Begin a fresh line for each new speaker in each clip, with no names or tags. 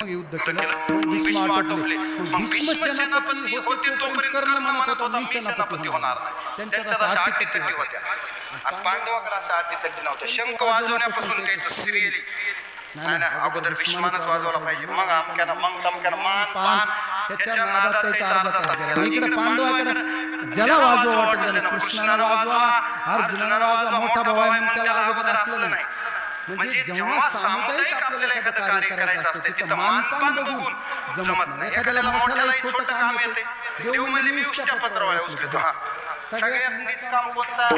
युद्ध केलं, भीष्म आटोपले. भीष्म सेनापती होते तोपर्यंत कर्ण म्हणत होता मी सेनापती होणार नाही. त्यांच्या अशा अटीतटी होत्या आणि पांडवाकडे अशा अटीतटी नव्हत्या. शंख वाजवण्यापासून त्याचं सिरियली नाही नाही, अगोदर भीष्मानच वाजवला पाहिजे, मग अमक्यानं मग तमक्यानं मान पान त्याच्या नादात त्याचा अर्धा तास गेला. इकडे पांडवाकडे ज्याला वाजवा वाटत नाही, कृष्णाला वाजवा, अर्जुनाला वाजवा, मोठा भाऊ आहे म्हणून त्याला अगोदर असलं नाही. म्हणजे जेव्हा सामुदायिक आपल्याला एखादं कार्य करायचं असते तिथं मानपान बघून जमत नाही. एखाद्याला मोठ्याला एक छोटं काम येते, देव म्हणजे मी उष्ट्या पत्रावर उचलतो. हा सगळ्यात नीच काम कोणतं?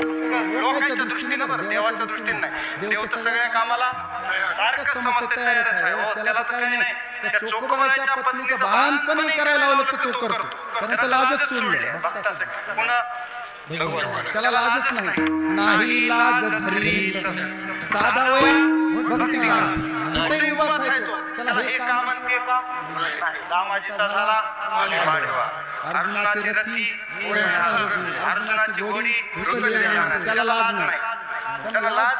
लोकांच्या दृष्टीने बरं, देवाच्या दृष्टीने नाही. देव तर सगळ्या कामाला सारखं समजते, तयारच आहे. हो त्याला तर काही नाही. त्या चोखोबाच्या पत्नीचं बाळणपण करायला लावलं तर तो करतो, कारण त्याला लाजच सोडलं. पुन्हा त्याला लाजच नाही. नाही लाज धरी साधा वय भक्ती युवाच आहे तो. त्याला हे काम आणि ते काम नाही. दामाजीचा झाला वाढवा, अर्जुनाची रथी अर्जुनाची घोडी, त्याला लाज नाही. त्याला लाज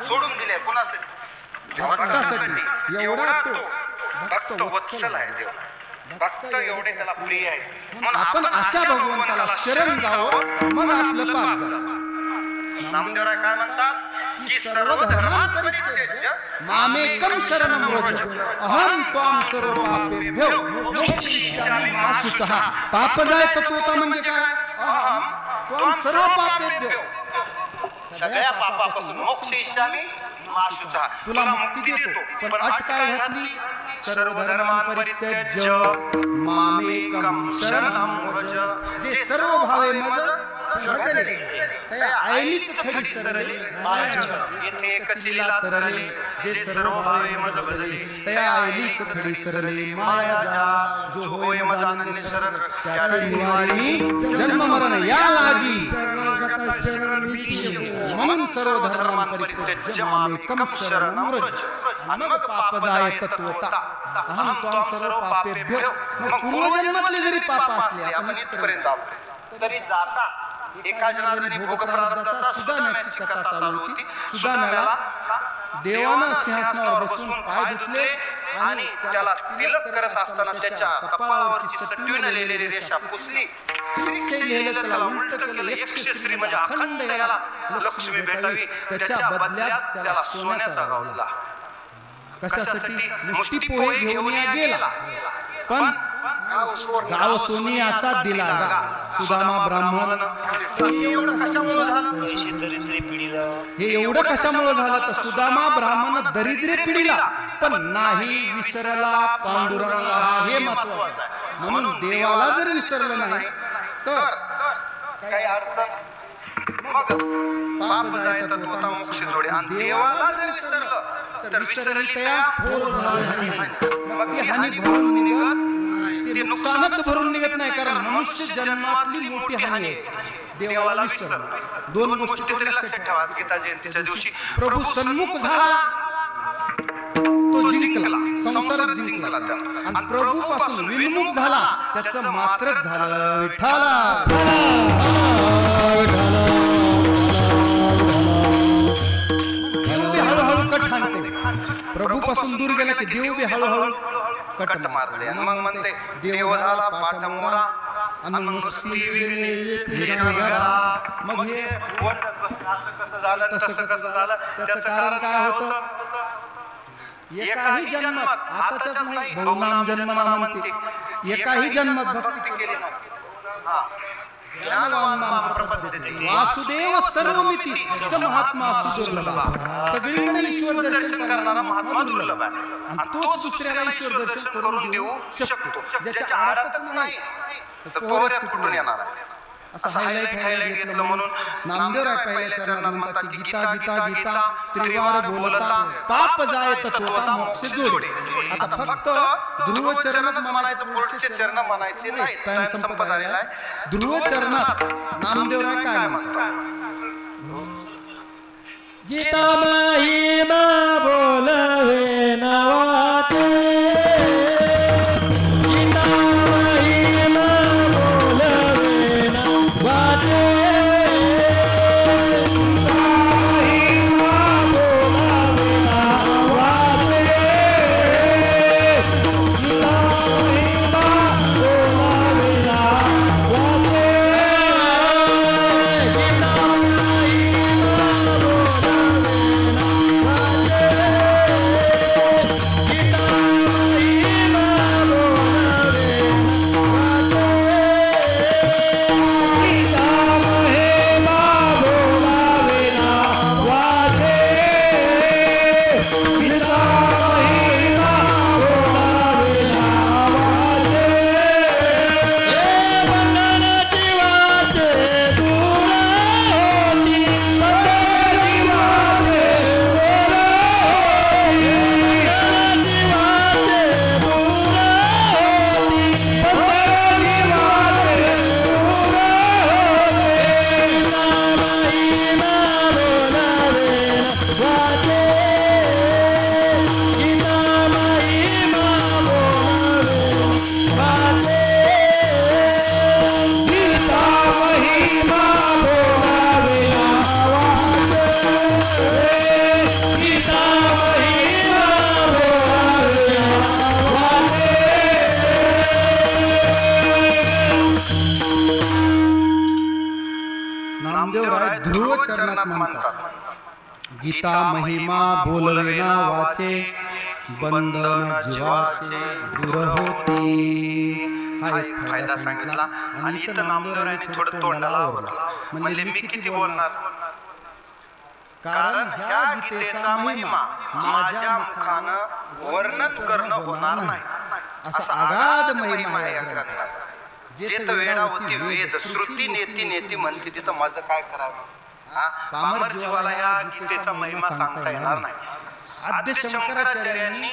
सोडून दिले कुणासाठी? भक्तासाठी. एवढा तो भक्त वत्सल आहे देव. भक्त एवढे त्याला प्रिय आहे. म्हणून आपण अशा भगवंताला शरण जावं, मग आपलं पाप जावं. नामदेवराय काय म्हणतात की सर्व धर्मान् परित्यज्य मामेकं शरणं व्रज अहं त्वां सर्व पापेभ्यो मोक्षयिष्यामि मा शुचः. पाप जाय तत्वता म्हणजे काय? अहं त्वां सर्व पापेभ्यो, सगळ्या पापापासून मोक्षयिष्यामि मा शुचः, तुला मुक्ती देतो. पण अट काय घातली? सर्व धर्मान् परित्यज्य मामेकं शरणं व्रज. जे सर्व भावे मज भजले त्या आईलीच खडी सरली माया येथे एकच लीला तरली. जे सर्व भावे मज भजले त्या आईलीच खडी सरली माया जो होय मज अनन्य शरण त्याचे निवारी जन्म मरण या लागी. म्हणून सर्व धर्मान् परित्यज्य मामेकं शरणं व्रज. मग पाप जाय तत्वता अहं त्वां सर्व पापेभ्यो. मग पूर्वजन्मातले जरी पाप असले आपण इथपर्यंत आलो तरी जाता एका जनार्दनी भोग प्रारब्धाचा सुदाम्याची कथा चालू होती. सुदाम्याला देवानं सिंहासनावर बसून पाय धुतले आणि त्याला तिलक करत असताना त्याच्या कपाळावरची सटवीन लिहिलेली रेषा पुसली. त्याला उलट केलं. एकशे श्री म्हणजे अखंड याला लक्ष्मी भेटावी. त्याच्या बदल्यात त्याला सोन्याचा गावला. कशासाठी? मुष्टी पोहे घेऊन गेला, पण गाव सोनियाचा दिला. सुदामा ब्राह्मण. हे एवढं कशामुळे झालं? तर सुदामा ब्राह्मण दरिद्री पिढीला पण नाही विसरला पांडुरंगा. हे महत्वाचं आहे. म्हणून देवाला जर विसरलं नाही तर काही अडचण, मग पाप जाय तत्वता मोक्ष जोडे. आणि देवाला जर विसरलं तर विसरली त्या मग ती हानी भरून निघत, ते नुकसानच भरून निघत नाही. कारण मनुष्य जन्मातली मोठी हानी आहे देवाला विसरलं. दोन गोष्टी तरी लक्षात ठेवा. गीता जयंतीच्या दिवशी प्रभू सन्मुख झाला, तो जिंकला, संसार जिंकला त्याला. आणि प्रभू पासून विमुख झाला, त्याचं मात्रच झालं विठ्ठला. हळूहळू कट हाणते. प्रभू पासून दूर गेला की देव बी हळूहळू कट मारते. आणि मग म्हणते देव झाला पाठमोरा आणि नुसती वेगळी. मग हे असं कसं झालं तसं कसं झालं? त्याचं कारण काय होतं? एकाही जन्मात, आताच नाही, बहुनाम जन्मना म्हणते, एकाही जन्मात भक्ती केली नाही. ज्ञानवान माम प्रपद्यते वासुदेव सर्वमिति स महात्मा सुदुर्लभ. सगळीकडे ईश्वर दर्शन करणारा महात्मा दुर्लभ आहे. आणि तोच दुसऱ्याला ईश्वर दर्शन करून देऊ शकतो. ज्याच्या आडातच नाही तर पोऱ्यात कुठून येणार आहे? असं हायलाइट घेतलं. म्हणून नामदेवराय पहिल्या चरणात म्हणतात की गीता गीता गीता त्रिवार बोलता पाप जाय तत्वता मोक्ष जोडे. आता फक्त ध्रुव चरणात म्हणायचं, पुढचे चरण म्हणायचे नाही. टाइम संपत आलेला आहे. ध्रुव चरणात नामदेवराय काय म्हणतात?
गीता महिमा बोलवे नवाते.
म्हणतात गीता महिमा बोलविना वाचे बंधन जीवाचे दूर होती. हा एक फायदा सांगितला. आणि इथं नामदेवरायांनी थोडं तोंडाला आवरलं, म्हणले मी किती बोलणार, कारण ह्या गीतेचा महिमा माझ्या मुखानं वर्णन करणं होणार नाही. असा अगाध महिमा आहे या ग्रंथाचा. जेत वेळावती वेद श्रुती नेती नेती म्हणते तिथं माझं काय करावं. पामर जीवाला या गीतेचा महिमा सांगता येणार नाही. आद्य शंकराचार्यांनी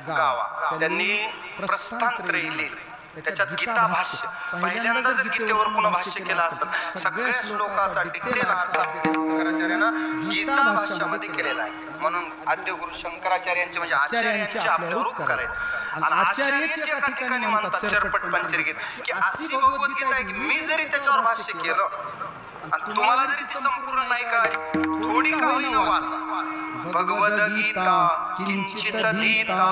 गावा, त्यांनी प्रस्थानत्रय लिहिले, त्याच्यात गीता भाष्य पहिल्यांदा जर गीतेवर कोण भाष्य केलं असेल सगळ्या श्लोकाचा डिटेल अर्थ शंकराचार्यानं गीता भाष्यामध्ये केलेला आहे. म्हणून आद्य गुरु शंकराचार्यांचे म्हणजे आचार्यांचे आपल्यावर उपकार आहेत. आणि आचार्याचे एका ठिकाणी म्हणतात चरपट पंचरगीत की अशी भगवद्गीता आहे की मी जरी त्याच्यावर भाष्य केलं आणि तुम्हाला जरी ती संपूर्ण नाही का थोडी का होईना वाचा. भगवद्गीता किंचित दीता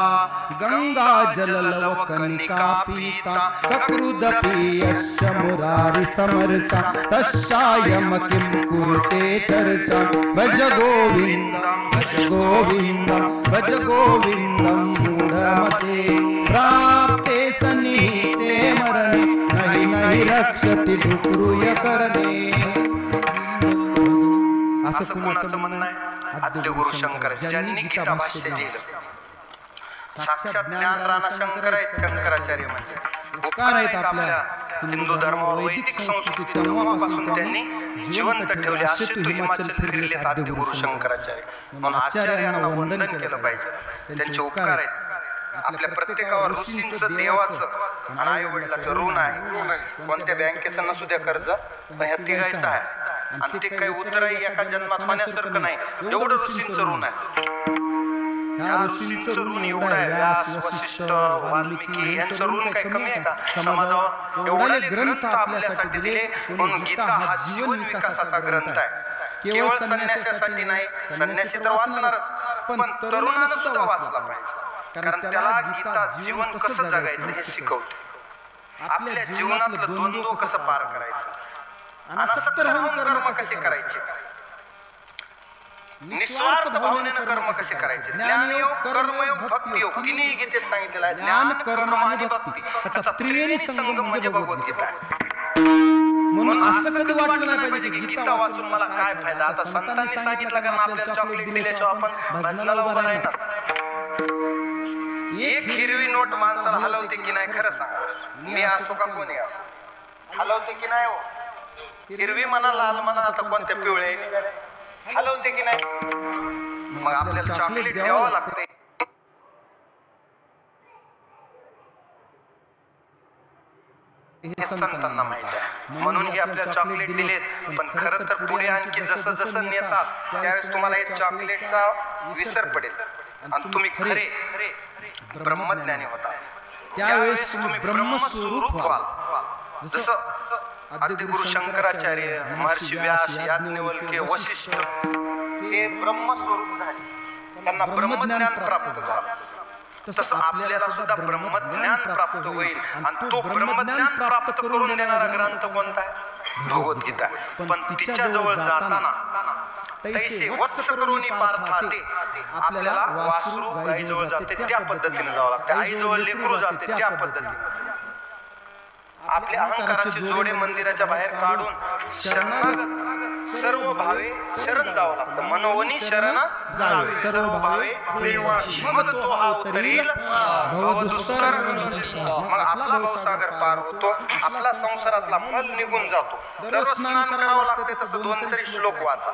गंगा जललव कनिका पीता सकृदपि यस्य मुरारी समर्चा तस्यायम किं कुरुते चर्चा. भज गोविंदं भज गोविंदं भज गोविंदं मूढमते प्राप्ते सन्निहिते मरणे नहि नहि रक्षति दुःखरूय करणे. असं कोणाचं म्हणणं आहे? आद्य गुरु शंकर ज्यांनी गीता भाष्य लिहिलं. साक्षात ज्ञान राणा शंकर आहेत शंकराचार्य म्हणजे. उपकार आहेत आपल्या हिंदू धर्मावर वैदिक संस्कृती तेव्हापासून त्यांनी जिवंत ठेवले. असे तू हिमाचल फिरलेत आद्य गुरु शंकराचार्य. म्हणून आचार्यांना वंदन केलं पाहिजे. त्यांचे उपकार आहेत. आपल्या प्रत्येकावर ऋषींचं देवाचं आणि आई वडिलाचं ऋण आहे. कोणत्या बँकेचं नसू द्या कर्ज, पण ह्या तिघायचं आहे. आणि ते काही उतराई एका जन्मात होण्यासारखं नाही. एवढं ऋषींचं ऋण आहे. ह्या ऋषींचं ऋण एवढं आहे. व्यास वशिष्ठ वाल्मिकी यांचं ऋण काही कमी आहे का समाजावर? एवढे ग्रंथ आपल्यासाठी दिले. म्हणून गीता हा जीवन विकासाचा ग्रंथ आहे. केवळ संन्यासासाठी नाही, संन्यासी तर वाचणारच, पण तरुणानं सुद्धा वाचला पाहिजे. कारण त्याला गीता जीवन कसं जगायचं हे शिकवते. आपल्या जीवनातलं द्वंद्व कसं पार करायचं आणि सत्कर्म कर्म कसे करायचे, निस्वार्थ भावनेनं कर्म कसे करायचे. ज्ञानयोग कर्मयोग भक्तियोग तिन्ही गीतेत सांगितलेलं आहे. ज्ञान कर्म आणि भक्ती त्याचा त्रिवेणी संगम म्हणजे भगवद्गीता आहे. म्हणून असं कधी वाटलं नाही पाहिजे की गीता वाचून मला काय फायदा. आता संतांनी सांगितलं का आपल्याला चॉकलेट दिल्याशिवाय आपण भजनाला उभा राहणार. एक हिरवी नोट माणसाला हलवते की नाही खरं सांगा. मी असो का कोणी असो हलवते की नाही हो. हिरवी म्हणा लाल म्हणा आता कोणत्या पिवळे हलवते की नाही. मग आपल्याला चॉकलेट द्यावं लागते. हे संतांना माहिती आहे. म्हणून हे आपल्याला चॉकलेट दिलेत. पण खरं तर पुढे आणखी जसं जसं नेतात त्यावेळेस तुम्हाला हे चॉकलेटचा विसर पडेल आणि तुम्ही खरे ब्रह्मज्ञानी होता. त्यावेळेस तुम्ही ब्रह्मस्वरूप व्हाल. जसं आद्य गुरु शंकराचार्य महर्षी व्यास याज्ञवल्क्य वशिष्ठ हे ब्रह्मस्वरूप झाले. त्यांना ब्रह्मज्ञान प्राप्त झालं. तसं आपल्याला सुद्धा ब्रह्मज्ञान प्राप्त होईल. आणि तो ब्रह्मज्ञान प्राप्त करून देणारा ग्रंथ कोणता आहे? भगवद्गीता. पण तिच्या जवळ जाताना तैसे वत्स करून पार्थाते आपल्याला वासरू गाईजवळ जाते त्या पद्धतीने जावं लागतं. आईजवळ लेकरू जाते त्या पद्धतीने. आपल्या अहंकाराचे जोडे मंदिराच्या बाहेर काढून शरणागत सर्व भावे शरण जावं लागतं. मनोवनी शरण जावे सर्व भावे देवाशी मग तो अवतरील भवदुस्तर. मग आपला भवसागर पार होतो. आपला संसारातला मल निघून जातो. दररोज स्नान करावं लागते. तसं 2 तरी श्लोक वाचा.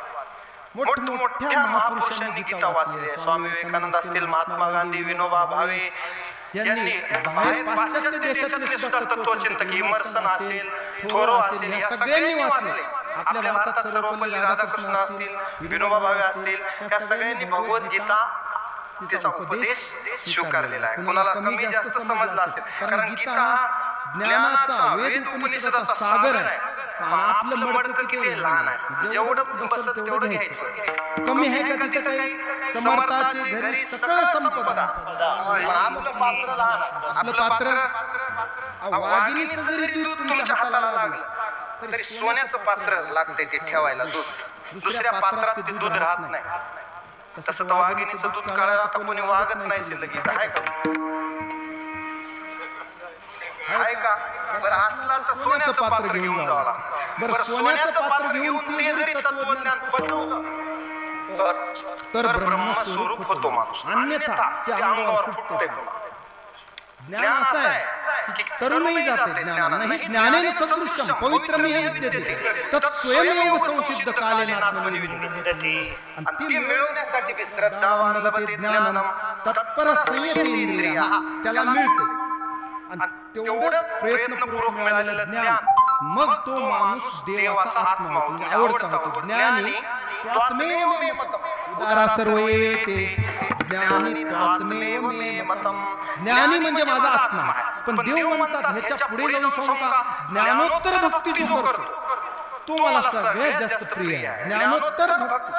मोठमोठ्या महापुरुषांनी गीता वाचली आहे. स्वामी विवेकानंद असतील, महात्मा गांधी, विनोबा भावे यांनी बाहेर पाश्चात्य देशातले सुद्धा तत्वचिंतक इमर्सन असेल, थोरो असेल या सगळ्यांनी वाचले. आपल्या भारतात सर्वपल्ली राधाकृष्ण असतील, विनोबा भावे असतील, त्या सगळ्यांनी भगवद्गीता तिचा उपदेश स्वीकारलेला आहे. कोणाला कमी जास्त समजला असेल. कारण गीता हा ज्ञानाचा वेद उपनिषदाचा सागर आहे. आपलं मडकं किती लहान आहे. जेवढं बसत तेवढं घ्यायचं. कमी आहे का तिथे काही समर्थाची घरी सकळ संपदा. आपलं पात्र लहान आहे. आपलं पात्र वाघिणीचं जरी दूध तुमच्या हाताला लागलं तरी सोन्याचं पात्र लागते ते ठेवायला दूध. दुसऱ्या पात्रात ते दूध राहत नाही. तसं तर वाघिणीचं दूध काढायला आता कोणी वागच नाही शिल्लक इथं आहे का? आहे का? बरं असला तर सोन्याचं पात्र घेऊन जावं लागतं. बरं सोन्याचं पात्र घेऊन ते जरी तत्वज्ञान पचवलं तर ब्रह्मस्वरूप होतो माणूस, अन्यथा ते अंगावर फुटते. ज्ञान असं आहे की तरुणही जाते ज्ञानाने ज्ञानेन सदृश्यम पवित्रमेव विद्यते तत् स्वयंमेव संसिद्ध कालेन आत्मनि विद्यते. आणि ते मिळवण्यासाठी बी श्रद्धावान लभते ज्ञानम तत्पर संयतेंद्रिया त्याला मिळते. आणि तेवढं प्रयत्नपूर्वक मिळालेलं ज्ञान मग तो माणूस देवाचा आत्मा होतो, आवडता होतो. ज्ञानी त्वात्मेव मे मतम उदारा सर्व येते ज्ञानी त्वात्मेव मे मतम. ज्ञानी म्हणजे माझा आत्मा. पण देव म्हणतात ह्याच्या पुढे जाऊन सांगू का, ज्ञानोत्तर भक्ती जो करतो तो मला सगळ्यात जास्त प्रिय आहे. ज्ञानोत्तर भक्ती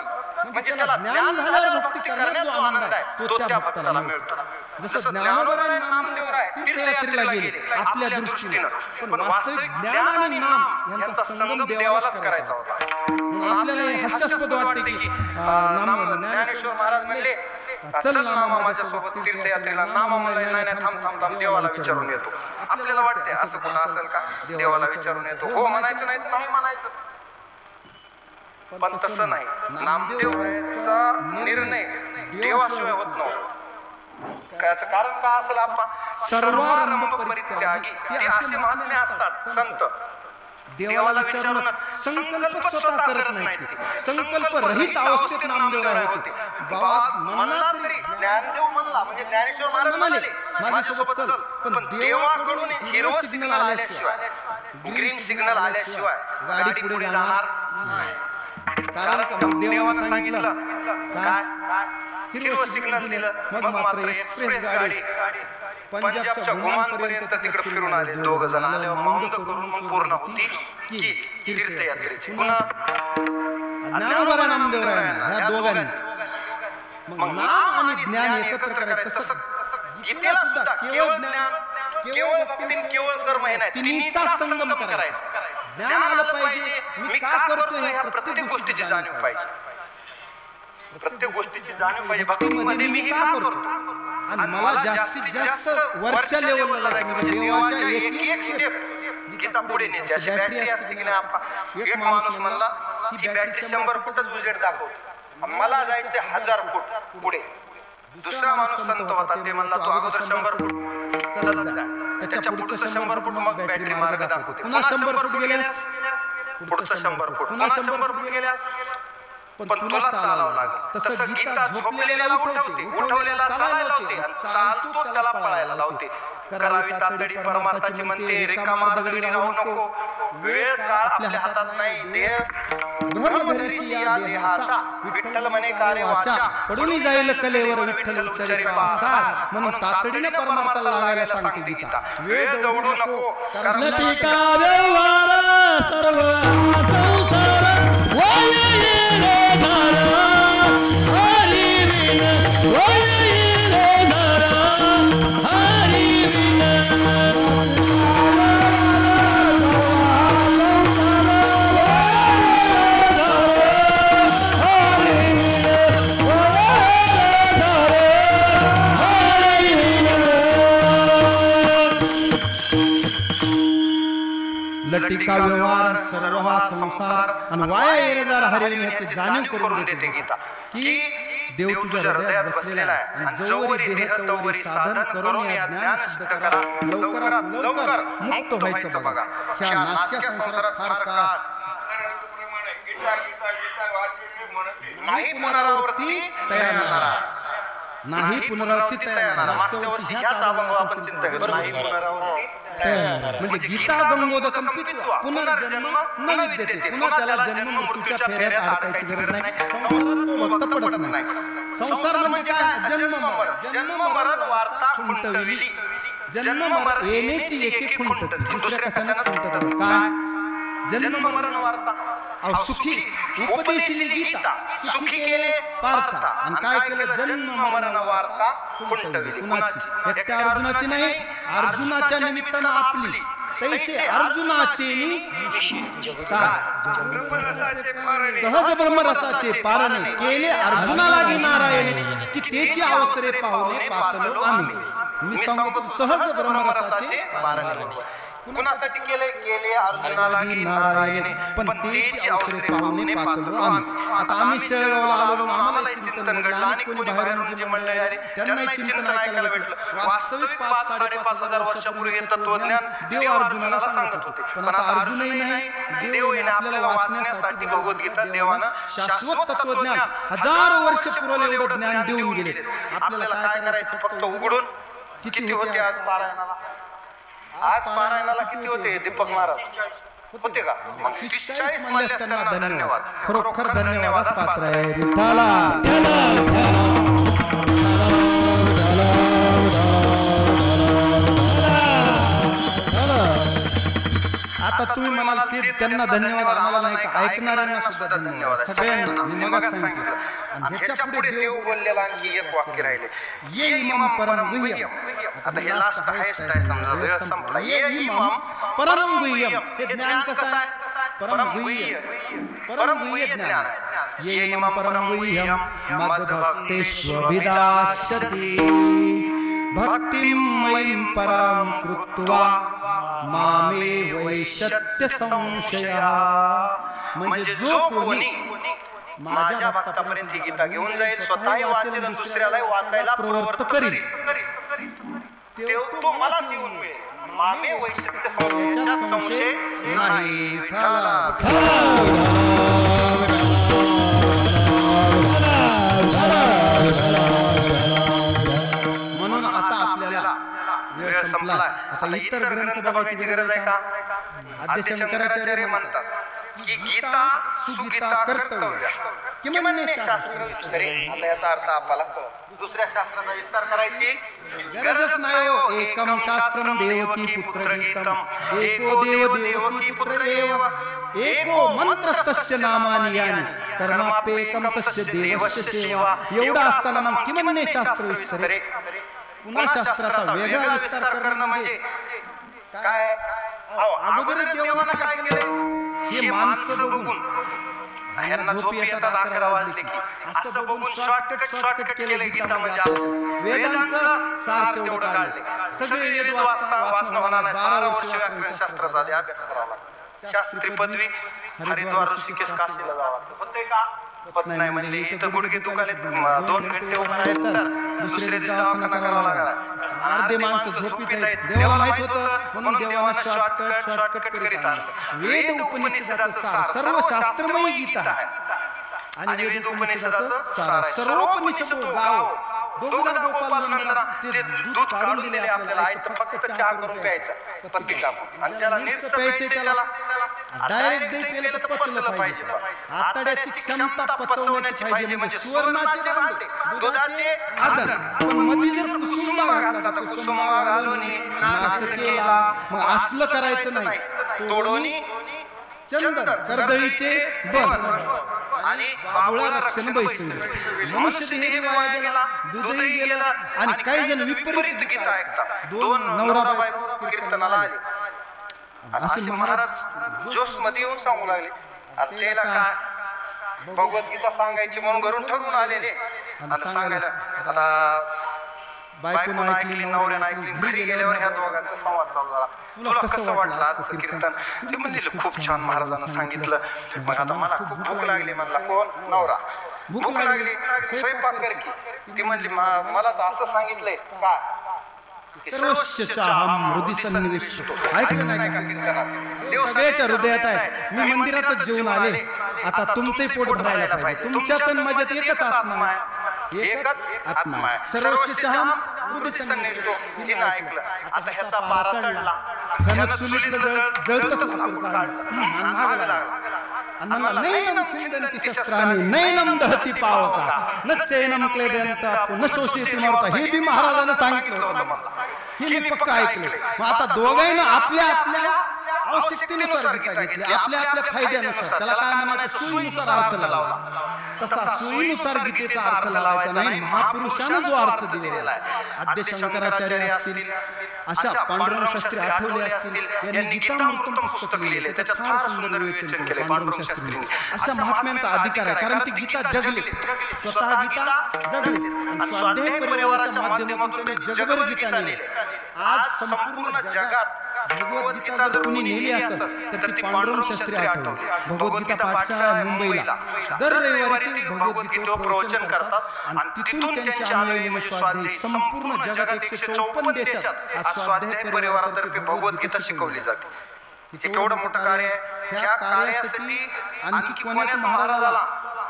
म्हणजे त्याला ज्ञान झाल्यावर भक्ती करण्यात जो आनंद आहे तो त्या भक्ताला मिळतो. जसं ज्ञानोबा नामदेव तीर्थयात्रेला गेले आपल्या दृष्टीने, पण वास्तविक ज्ञान आणि नाम यांचा संगम देवालाच करायचा होता. आपल्याला हास्यास्पद वाटते की ज्ञानेश्वर महाराज म्हणले चल ना माझ्यासोबत तीर्थयात्रेला. नाम म्हणलं नाही थांब थांब देवाला विचारून येतो. आपल्याला वाटते असं कोण असेल का, देवाला विचारून येतो हो म्हणायचं नाही तर नाही म्हणायचं. पण तसं नाही. नामदेवाचा निर्णय देवाशिवाय होत नव्हता. त्याचं कारण का असेल, आपण सर्वारंभ परित्यागी ते असे महात्मे असतात संत देवाला विचारून संकल्प स्वतः करत नाहीत. संकल्प रहित अवस्थेत नामदेव होते. म्हणला तरी ज्ञानदेव म्हणला म्हणजे ज्ञानेश्वर महाराज म्हणाले माझ्यासोबत चल, पण देवाकडून हिरवा सिग्नल आल्याशिवाय ग्रीन सिग्नल आल्याशिवाय गाडी पुढे जाणार नाही. कारण देवानं सांगितलं काय, हिरवं सिग्नल दिलं. मग मात्र एक्सप्रेस गाडी पंजाबच्या घुमानपर्यंत तिकडे फिरून आले. दोघ जण आले मौंद करून मग पूर्ण होती की तीर्थयात्रेची. पुन्हा ज्ञानोबा नामदेवरायांना ह्या दोघांनी मग नाम आणि ज्ञान एकत्र करायचं. तसं गीतेला सुद्धा केवळ ज्ञान केवळ भक्ती केवळ कर्म हे नाही, तिन्हीचा संगम करायचा. ज्ञान आलं पाहिजे, मी का करतोय ह्या प्रत्येक गोष्टीची जाणीव पाहिजे. प्रत्येक गोष्टीची जाणीव पाहिजे. भक्तीमध्ये मी हे का करतो आणि मला जास्तीत जास्त वरच्या लेवलला जायचं म्हणजे देवाच्या एक एक स्टेप गीता पुढे नेते. अशी बॅटरी असते की नाही. एक माणूस म्हणला की बॅटरी 100 फूटच उजेड दाखवते, मला जायचे 1000 फूट पुढे. दुसरा माणूस संत होता, ते म्हणला तू अगोदर 100 फूट चालत जा, त्याच्या पुढचं 100 फूट मग बॅटरी मार्ग दाखवते. पुन्हा 100 फूट गेल्यास पुढचं 100 फूट, पुन्हा 100 फूट गेल्यास पण तुला चालावं लागेल. तसं गीता झोपलेल्याला उठवते, उठवलेला चालायला लावते आणि चालतो त्याला पळायला लावते. करावी तातडी परमार्थाची म्हणते, रिकामा दगडी राहू नको. वेळ काळ आपल्या हातात नाही. देव ब्रह्मधरीशी या देहाचा विठ्ठल म्हणे कार्य वाचा पडून जाईल कलेवर विठ्ठल उच्चारी पासा. म्हणून तातडीने परमार्थाला लागायला सांगते गीता. वेळ दौडू नको कारण
लतिका व्यवहार सर्व संसार
लटिका व्यवहार सर्व हा संसार आणि वाया येणारा हरिविन ह्याची जाणीव करून देते गीता की देव तुझ्या हृदयात बसलेला आहे आणि जोवरी देह तोवरी साधन करून या ज्ञान सिद्ध करा. लवकरात लवकर मुक्त व्हायचं बघा. ह्या नासक्या संसारात फार काळ नाही पुनरावृत्ती तयार येणारा, नाही पुनरावृत्ती तयार येणारा. मागच्या वर्षी ह्याच अभंगावर आपण चिंता केली. नाही पुनरावृत्ती म्हणजे गीता गंगोदकम पित्वा पुनर्जन्म न विद्यते. पुन्हा त्याला जन्म मृत्यूच्या फेऱ्यात अडकायची गरज नाही. संसारात तो भक्त पडत नाही. संसार म्हणजे काय, जन्म जन्म मरण वार्ता खुंटविली. जन्म मरण येण्याची एक खुंट दुसऱ्या कशाने खुंटत काय, जन्म मरण वार्ता. सुखी उपदेशिली गीता, सुखी केले पार्था. आणि काय केलं, जन्म मरण वार्ता खुंटविली. कुणाची, एकट्या अर्जुनाची नाही, अर्जुनाच्या निमित्तानं आपली
तैसे अर्जुनाचे
ब्रह्मरसाचे पारणे
सहज ब्रह्मरसाचे पारण केले अर्जुनाला नारायण की त्याची अवसरे पाहुणे पातलो आम्ही. मी सांगतो सहज ब्रह्मरसाचे
पारणे कुणासाठी केले अर्जुनाला
नारायण पण त्याची अवसरे पाहुणे पातलो आम्ही. आता आम्ही शेळगावला आलो आम्हाला चिंतन घडलं आणि कोणी बाहेरून जे मंडळी आले त्यांनाही चिंतन ऐकायला भेटलं. वास्तविक 5-5.5 हजार वर्षापूर्वी हे तत्वज्ञान देव अर्जुनाला सांगत होते. पण आता अर्जुनही नाही देव येणे आपल्याला वाचण्यासाठी भगवद्गीता देवानं शाश्वत तत्वज्ञान हजारो वर्ष पुरवले एवढं ज्ञान देऊन गेले. आपल्याला काय करायचं फक्त उघडून किती होते आज पारायणाला? आज पारायणाला किती होते दीपक महाराज होते का? मग 40 म्हणले असताना धन्यवाद, खरोखर धन्यवाद पात्र आहे विठ्ठला. आता तुम्ही म्हणाल ते त्यांना धन्यवाद आम्हाला नाही का? ऐकणाऱ्यांना सुद्धा धन्यवाद सगळ्यांना. मी मगाच सांगितलं. आणि ह्याच्या पुढे
देव बोललेला आणखी एक वाक्य राहिले,
ये इमाम परम गुह्यम.
आता हे लास्ट हायस्ट आहे समजा, वेळ संपला. ये इमाम
परम गुह्यम हे ज्ञान कसं आहे? परम गुह्य परम गुह्य ज्ञान आहे. ये इमाम परम गुह्यम मद्भक्तेष्वभिदास्यति भक्तिं मयीं परां कृत्वा मामे वैशत्य संशयः. म्हणजे जो कोणी
माझ्या भक्तापर्यंत ही गीता घेऊन जाईल, स्वतःही वाचेल आणि दुसऱ्यालाही वाचायला प्रवृत्त करील, तो मलाच येऊन मिळेल. मामे वैशिष्ट्य संशयात संशय नाही.
म्हणून आता आपल्याला वेळ संपला. आता इतर ग्रंथ बघायची गरज आहे का? आद्य शंकराचार्य म्हणतात
की गीता सुगीता कर्तव्य किमान शास्त्र विस्तरे. आता याचा अर्थ आपल्याला दुसऱ्या शास्त्राचा विस्तार करायची
गरजच नाही हो. एकम शास्त्रम देवकी पुत्र गीतम एको देव देवकी पुत्र एव एको मंत्रस्तस्य नामानि यानि कर्माप्येकम तस्य देवस्य सेवा. एवढा असताना नाम किमान शास्त्र विस्तरे. पुन्हा शास्त्राचा वेगळा विस्तार करणं म्हणजे
काय? अगोदर देवानं काय केलं? हे माणसं बघून ह्यांना झोप येतात 11 वाजले की असं बघून शॉर्टकट केले गीता म्हणजे वेदांचं सार तेवढं काढले. सगळे वेद वाचणं होणार नाही. 12 वर्ष व्याकरण शास्त्राचा अभ्यास करावा लागतो. शास्त्री पदवी हरिद्वार ऋषिकेश काशीला जावं लागतं. होते का? होत नाही म्हणले. इथं गुडघे दुखाले 2 घंटे उभं राहिले तर दुसऱ्या दिवशी दवाखाना करावा लागला.
अर्धे माणसं झोपीत आहेत. देवाला माहित होतं म्हणून देवानं शॉर्टकट करीत आणलं. वेद उपनिषदाचं सार सर्व शास्त्रमय गीता आहे आणि वेद उपनिषदाचं सार सर्वोपनिषद गाव. दोघं गोपाल नंदना ते दूध काढून दिले आपल्याला.
आयतं फक्त चहा करून प्यायचा पत्रिका आणि त्याला नीरस प्यायचे. त्याला
डायरेक्ट दही पेलं तर पचलं पाहिजे. आतड्याची क्षमता पचवण्याची पाहिजे. म्हणजे सुवर्णाचे भांडे दुधाचे आदर. पण मध्ये जर कुसुंबा घातला तर कुसुंबा घालून नाश केला. मग असलं करायचं नाही.
तोडोनी
चंदन कर्दळीचे बन
आणि
बाबुळा रक्षण बैसले. मनुष्य देह वाया गेला, दूधही गेलं. आणि काही जण विपरीत गीता ऐकतात. 2 नवरा बायको कीर्तनाला आले.
असे महाराज जोश मध्ये येऊन सांगू लागले. त्याला काय भगवद्गीता सांगायची म्हणून घरून ठरवून आलेले आणि सांगायला. आता बायकोनं ऐकली, नवऱ्यानं ऐकली. घरी गेल्यावर ह्या दोघांचा संवाद चालू झाला. तुला कसं वाटलं आजचं कीर्तन? ते म्हणले खूप छान महाराजांना सांगितलं. मग आता मला खूप भूक लागली. म्हणला कोण? नवरा. भूक लागली स्वयंपाक कर की. ती म्हणली मला तर असं सांगितलंय का
सर्वस्यचाहं हृदि सन्निविष्टो. ऐकलं नाही का कीर्तनात? देव सगळ्याच्या हृदयात आहे. मी मंदिरातच जेवून आले. आता तुमचंही पोट भरायला पाहिजे. तुमच्यात आणि माझ्यात एकच आत्मा आहे. एकच आत्मा आहे. सर्वस्यचाहं हृदि सन्निविष्टो. तिने ऐकलं. आता ह्याचा पारा चढला. घन चुलीतलं जळतच लाकूड काढलं आणि मागं लागला. आणि म्हणला नैनम छिंदन्ति शस्त्राणि नैनम दहति पावका न चैनम क्लेदन्ता न शोषयति मरुता. हे बी महाराजांना सांगितलं होतं मला. हे मी पक्का ऐकलं. मग आता दोघांना आपल्या आपल्या आवश्यकतेनुसार गीता घेतली. आपल्या आपल्या फायद्यानुसार. त्याला काय म्हणायचं? सोयीनुसार अर्थ लावला. तसा सोयीनुसार गीतेचा अर्थ लावायचा नाही. महापुरुषानं जो अर्थ दिलेला आहे, आद्य शंकराचार्य असतील, अशा पांडुरंग शास्त्री आठवले असतील, यांनी गीतामृतम पुस्तक लिहिले, त्याच्यात फार सुंदर विवेचन केले पांडुरंग शास्त्रींनी. अशा महात्म्यांचा अधिकार आहे, कारण ती गीता जगली, स्वतः गीता जगली आणि स्वाध्याय परिवाराच्या माध्यमातून त्यांनी जगभर गीता नेली. आज संपूर्ण जगात भगवद्गीता जर कोणी नेली असेल तर ती पांडुरंग शास्त्री आठवले. भगवद्गीता पाठशाळा मुंबईला दर रविवारी ते भगवद्गीतेवर प्रवचन करतात आणि तिथून त्यांचे अनुयायी स्वाध्याय संपूर्ण जगात 154 देशात आज स्वाध्याय परिवारातर्फे भगवद्गीता शिकवली जाते. हे केवढं मोठं कार्य आहे. ह्या कार्यासाठी आणखी कोणाच महाराजाला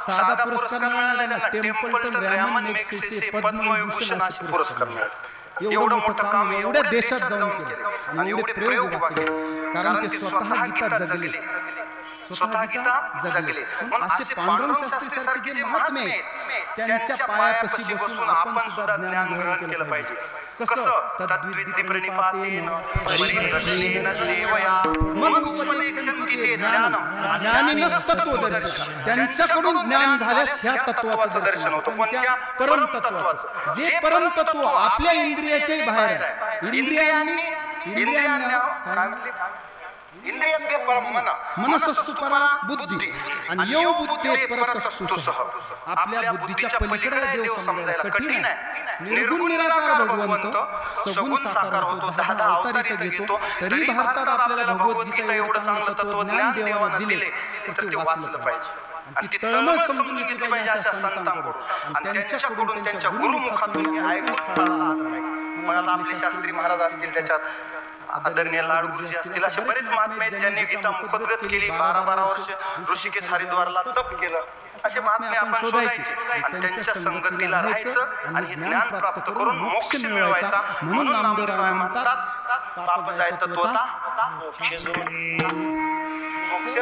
साधा पुरस्कार मिळाला नाही. टेम्पल्टन रॅमन मॅगसेसे पद्मविभूषण असे पुरस्कार मिळाले. एवढं मोठं काम एवढ्या देशात जाऊन केलं आणि एवढे प्रयोग केले, कारण ते स्वतः गीता जगले, स्वतः गीता जगले. म्हणून असे पांडुरंग शास्त्री सारखे जे महात्मे आहेत त्यांच्या पायापाशी बसून आपण सुद्धा ज्ञान ग्रहण केलं पाहिजे. कसं? तद्विद्धी प्रणिपातेन परिप्रश्नेन सेवया मनुपदेक्षन्ति ते ज्ञानम्. ज्ञानिनः तत्त्वदर्शन. त्यांच्याकडून ज्ञान झाल्यास ह्या तत्त्वाचं दर्शन होतं. पण त्या परम तत्त्वाचं, जे परम तत्व आपल्या इंद्रियाच्याही बाहेर आहे. इंद्रियांना काय म्हणले? इंद्रियाभ्य परम मन, मनसस्तु परा बुद्धी आणि यो बुद्धे परतस्तु सह. आपल्या बुद्धीच्या पलीकडे देव समजायला कठीण आहे. निर्गुण निराकार भगवंत सगुण साकार होतो, 10 अवतार घेतो. तरी भारतात आपल्याला भगवद्गीता एवढं चांगलं तत्वज्ञान देवानं दिले तर ते वाचलं पाहिजे आणि ती तळमळ समजून घेतली पाहिजे अशा संतांकडून आणि त्यांच्याकडून, त्यांच्या गुरुमुखातून हे ऐकून. मग आता आपले शास्त्री महाराज असतील, त्याच्यात आदरणीय लाड गुरुजी असतील, असे बरेच महात्मे आहेत ज्यांनी गीता मुखोद्गत केली. 12-12 वर्ष ऋषिकेश हरिद्वारला तप केलं. असे महात्मे आपण शोधायचे आणि त्यांच्या संगतीला राहायचं आणि हे ज्ञान प्राप्त करून मोक्ष मिळवायचा. म्हणून नामदेवराय म्हणतात, पाप जाय तत्वता मोक्ष.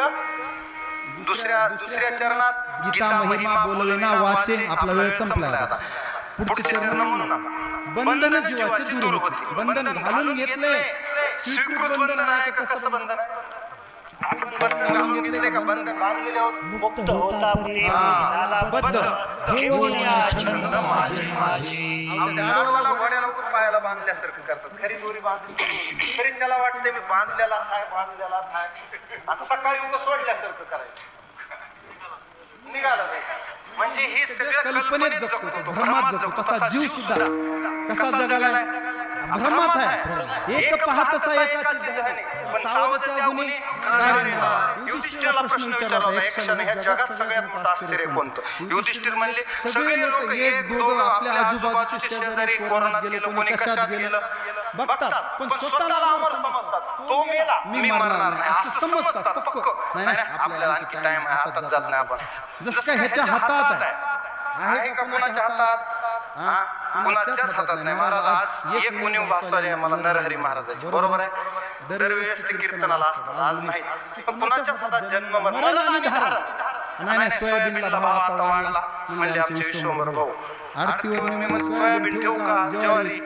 दुसऱ्या चरणात गीता महिमा बोलविना वाचे. आपला वेळ संपला. आता पुढचे चरण म्हणू नका. बंधन जीवाचे दूर होते. बंधन घालून घेतले, स्वीकृत बंधन आहे का? कसं बंधन आहे? घालून घेतले का? बंधन बांधलेले आहोत.
मुक्त होता
बद्ध
ठेवूया छंद माझे माझे.
गाडवाला घोड्याला पायाला बांधल्यासारखं करतात. खरी दोरी बांधली तरी त्याला वाटते मी बांधलेलाच आहे. आता सकाळी उगा सोडल्यासारखं करायचं, निघालं नाही. म्हणजे हे सगळं
कल्पनेत जगतो, भ्रमात जगतो. तसा जीव सुद्धा कसा जगाला भ्रमात आहे. एक पाहत तसा एकाची धनी, पण सावध त्या गुणी कार्य. युधिष्ठिराला प्रश्न विचारला होता एक क्षण, ह्या जगात सगळ्यात मोठं आश्चर्य कोणतं? युधिष्ठिर म्हणले, सगळे लोक एक दोघं आपल्या आजूबाजूचे शेजारी कोरोनात गेलं, कोणी कशात गेलं बघतात, पण स्वतःला अमर समजतात. तो मेला, मी मरणार नाही असं समजतात पक्क. नाही, आपल्याला आणखी टाइम आहे, हातात जात नाही आपण. जसं काय ह्याच्या हातात आहे का? कोणाच्या हातात? कुणाच्याच हातात नाही. महाराज आज एक उणीव भासवाली आहे मला नरहरी महाराजाची, बरोबर आहे. दरवेळेस ते कीर्तनाला असतात, आज नाही. पण कुणाच्याच हातात जन्म मरण आणि धारण. नाही, सोयाबीनला भाव आता वाढला म्हणजे आमचे विश्वंभर भाऊ आरतीवर सोयाबीन ठेवू का ज्वारी?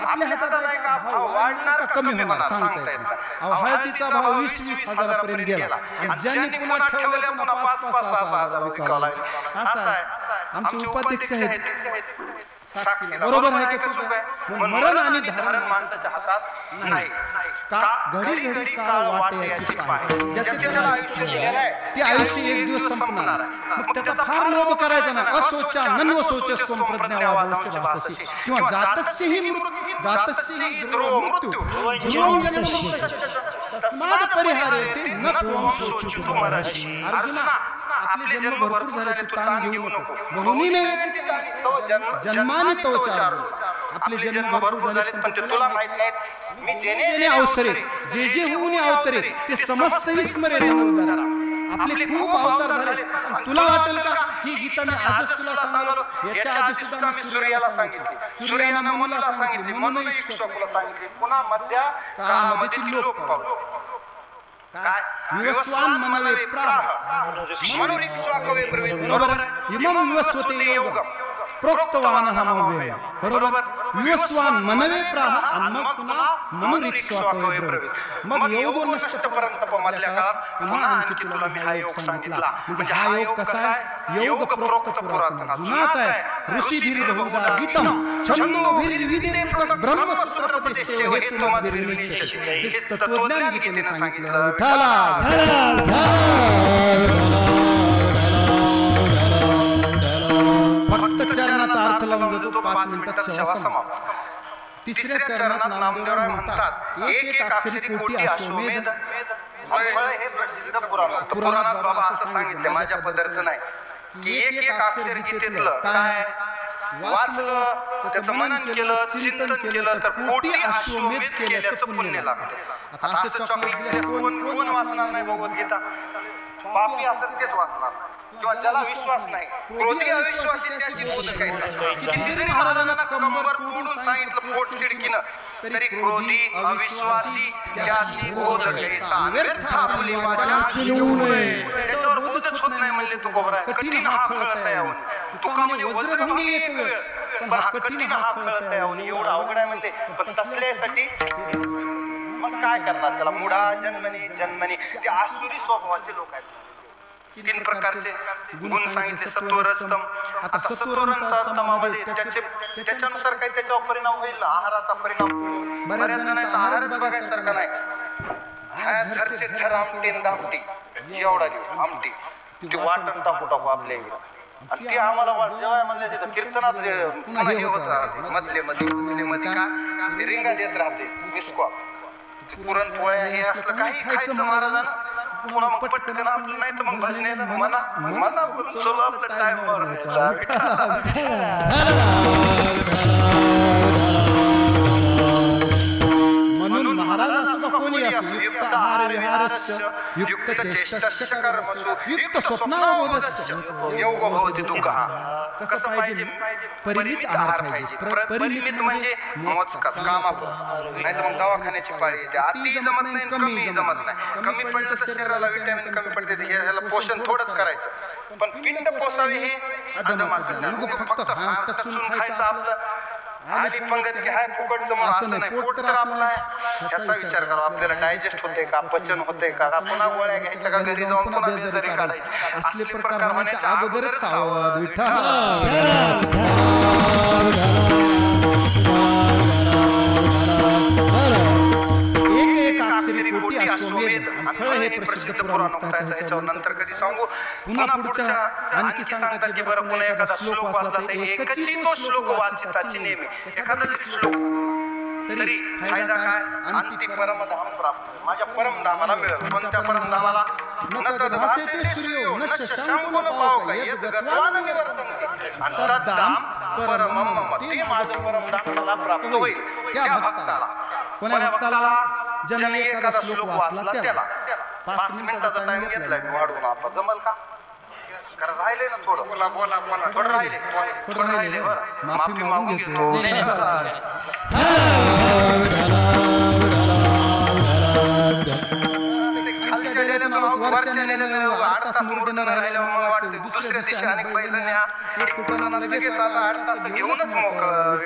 आपल्या हातात आहे का? भाव वाढणार का कमी होणार सांगता येत नाही. हळदीचा भाव 20-20 हजारापर्यंत गेला आणि ज्यांनी पुन्हा ठेवल्या पुन्हा 5-5-6 हजार विकावं लागले. असं आहे. आमचे उपाध्यक्ष आहेत साक्षीला, बरोबर आहे का? चूक आहे. मरण आणि धारण माणसाच्या हातात नाही. का? घडी घडी काळ वाटे याची पाय. ज्याचे त्याला आयुष्य दिलेलं आहे ते आयुष्य एक दिवस संपणार आहे. मग त्याचा फार लोभ करायचा नाही. असोचा नन्वसोचस्त्वं प्रज्ञावादांश्च भाससी किंवा जातस्यहि ध्रुवो मृत्यू ध्रुवं जन्म तस्मात् परिहारेते न त्वं शोचितुं अर्हसि. अर्जुना, आपले जन्म भरपूर झाले, तू ताण घेऊ नको. बहुनी जन्माने तव चार. आपले जन्म भरपूर झाले, पण ते तुला माहित नाहीत. मी जेणे अवसरे जे होऊन अवतरे ते समस्तही स्मरे रे नवोदरा. आपले खूप अवतार झाले. तुला वाटेल का ही गीता मी आजच तुला सांगलो? याच्या आधी सुद्धा मी सूर्याला सांगितली, सूर्यानं मनुला सांगितली, मनुने इक्ष्वाकुला सांगितली. पुन्हा मध्या काळामध्ये ती लोप पावली. काय? विवस्वान मनवे प्राह मनुरिक्ष्वाकवे ब्रवीत. बरोबर आहे. इमं विवस्वते योगम प्रोक्तवानः मम वेयम्. बरोबर. विवस्वान मनवे प्राण आणि मग पुन्हा मनुरिक स्वाकवे ब्रवीत मग योगो नष्ट
पर्यंत मधल्या काळात पुन्हा आणखी तुला मी हा योग सांगितला. म्हणजे हा योग कसा आहे? योग प्रोक्त पुरातन
जुनाच आहे. ऋषी धीर बहुधा गीतम छंदो विविधे ब्रह्मसूत्र प्रतिष्ठे हेतु निर्विनिश्चित. हे तत्वज्ञान गीतेने सांगितलं. फक्त चरणाचा अर्थ लावून देतो 5 मिनिटात सेवा समाप्त. तिसऱ्या चरणात नामदेवराय म्हणतात एक एक अक्षरी कोटी अश्वमेध.
हे प्रसिद्ध पुराणात बाबा असं सांगितलं, माझ्या पदरचं नाही, की एक एक अक्षर गीतेतलं काय वाचलं, त्याचं मनन केलं, चिंतन केलं तर कोटी अश्वमेध केल्याचं पुण्य लागतं. आता असं चॉकलेट कोण वाचणार नाही भगवद्गीता? पापी असत तेच वाचणार, किंवा ज्याला विश्वास नाही. क्रोधी अविश्वासी त्याशी बोध काय किती जरी महाराजांना कंबर तोडून सांगितलं पोट तिडकीनं, तरी क्रोधी अविश्वासी त्याशी बोध कैसा व्यर्थ आपली वाचा त्याच्यावर बोधच होत नाही म्हणले तू कोबरा. कठीण हा खळत यावून तुका म्हणजे वज्रभंगी एक वेळ, पण हा कठीण हा खळत यावून एवढं अवघड आहे म्हणते. पण तसल्यासाठी मग काय करणार त्याला? मुडा जन्मनी ते आसुरी स्वभावाचे लोक आहेत. 3 प्रकारचे गुण सांगितले, सत्वरस्तम. आता सत्वरस्तमामध्ये त्याच्यानुसार काही त्याच्यावर परिणाम होईल ना, आहाराचा परिणाम. बऱ्याच जणांचा आहारच बघायसारखा नाही. हा झरचे झर आमटी दामटी एवढा देऊ आमटी ते वाटण टाकू आपल्या इकडं. आणि ते आम्हाला जेव्हा म्हणले तिथं कीर्तनात पुन्हा हे होत राहते मधले मध्ये का ते रिंगा देत राहते मिसकॉ पुरणपोळ्या हे असलं काही खायचं महाराजांना. पुन्हा मग पटकन आपलं नाही तर मग भजने मना बोलून चलो आपलं टाइम
म्हणून महाराज कोणी असो युक्त आहार विहारस्य युक्त चेष्टस्य कर्मसु युक्त स्वप्नावबोधस्य
योग भवति दुःखः.
कसं पाहिजे? परिमित आहार पाहिजे. परिमित म्हणजे
मोजकाच कामापुरतं, नाही तर मग दवाखान्याची पाळी येते. अति जमत नाही, कमी जमत नाही. कमी पडलं तर शरीराला विटॅमिन कमी पडते, ह्याला पोषण थोडंच करायचं. पण पिंड पोसावे हे अधमाचं फक्त चून खायचं आपलं आली पंगत की हाय फुकटचं मग असं नाही. पोट तर आपलं आहे, ह्याचा विचार करा. आपल्याला डायजेस्ट होते का, पचन होते का, पुन्हा गोळ्या घ्यायच्या का, घरी जाऊन पुन्हा बेजारी काढायची. असले प्रकार होण्याच्या अगोदरच सावध.
एक अक्षरी कोटी अश्वमेध. हे प्रसिद्ध पुराण
ह्याच्यावर नंतर कधी सांगू.
पुन्हा पुढच्या आणखी सांगतात की बरं पुन्हा एखादा श्लोक वाचला तर एकची तो श्लोक वाचिताची नेहमी एखादा जरी श्लोक तरी फायदा काय? अंती परमधाम प्राप्त. माझ्या परमधामाला मिळेल. कोणत्या परमधामाला? न तद्भासेते सूर्यो न शशांकुन पावक यद् गत्वा न निवर्तन्ते. आणि तद्धाम परमम मम. ते माझं परमधाम मला प्राप्त होईल त्या भक्ताला. कोण्या भक्ताला? ज्याने एखादा श्लोक वाचला त्याला. 5 मिनिटाचा टाइम घेतलाय मी वाढवून. आता जमल का? कारण राहिले ना थोडं. थोडं राहिले बरं. माफी मागून घेतो. खालच्या नेल्यानं वरच्या नेल्यानं 8 तास मुर्डन राहिल्यावर मग वाटते दुसऱ्या दिवशी अनेक बैलं न्या. एक कुठं लगेच आता 8 तास घेऊनच मोकळं.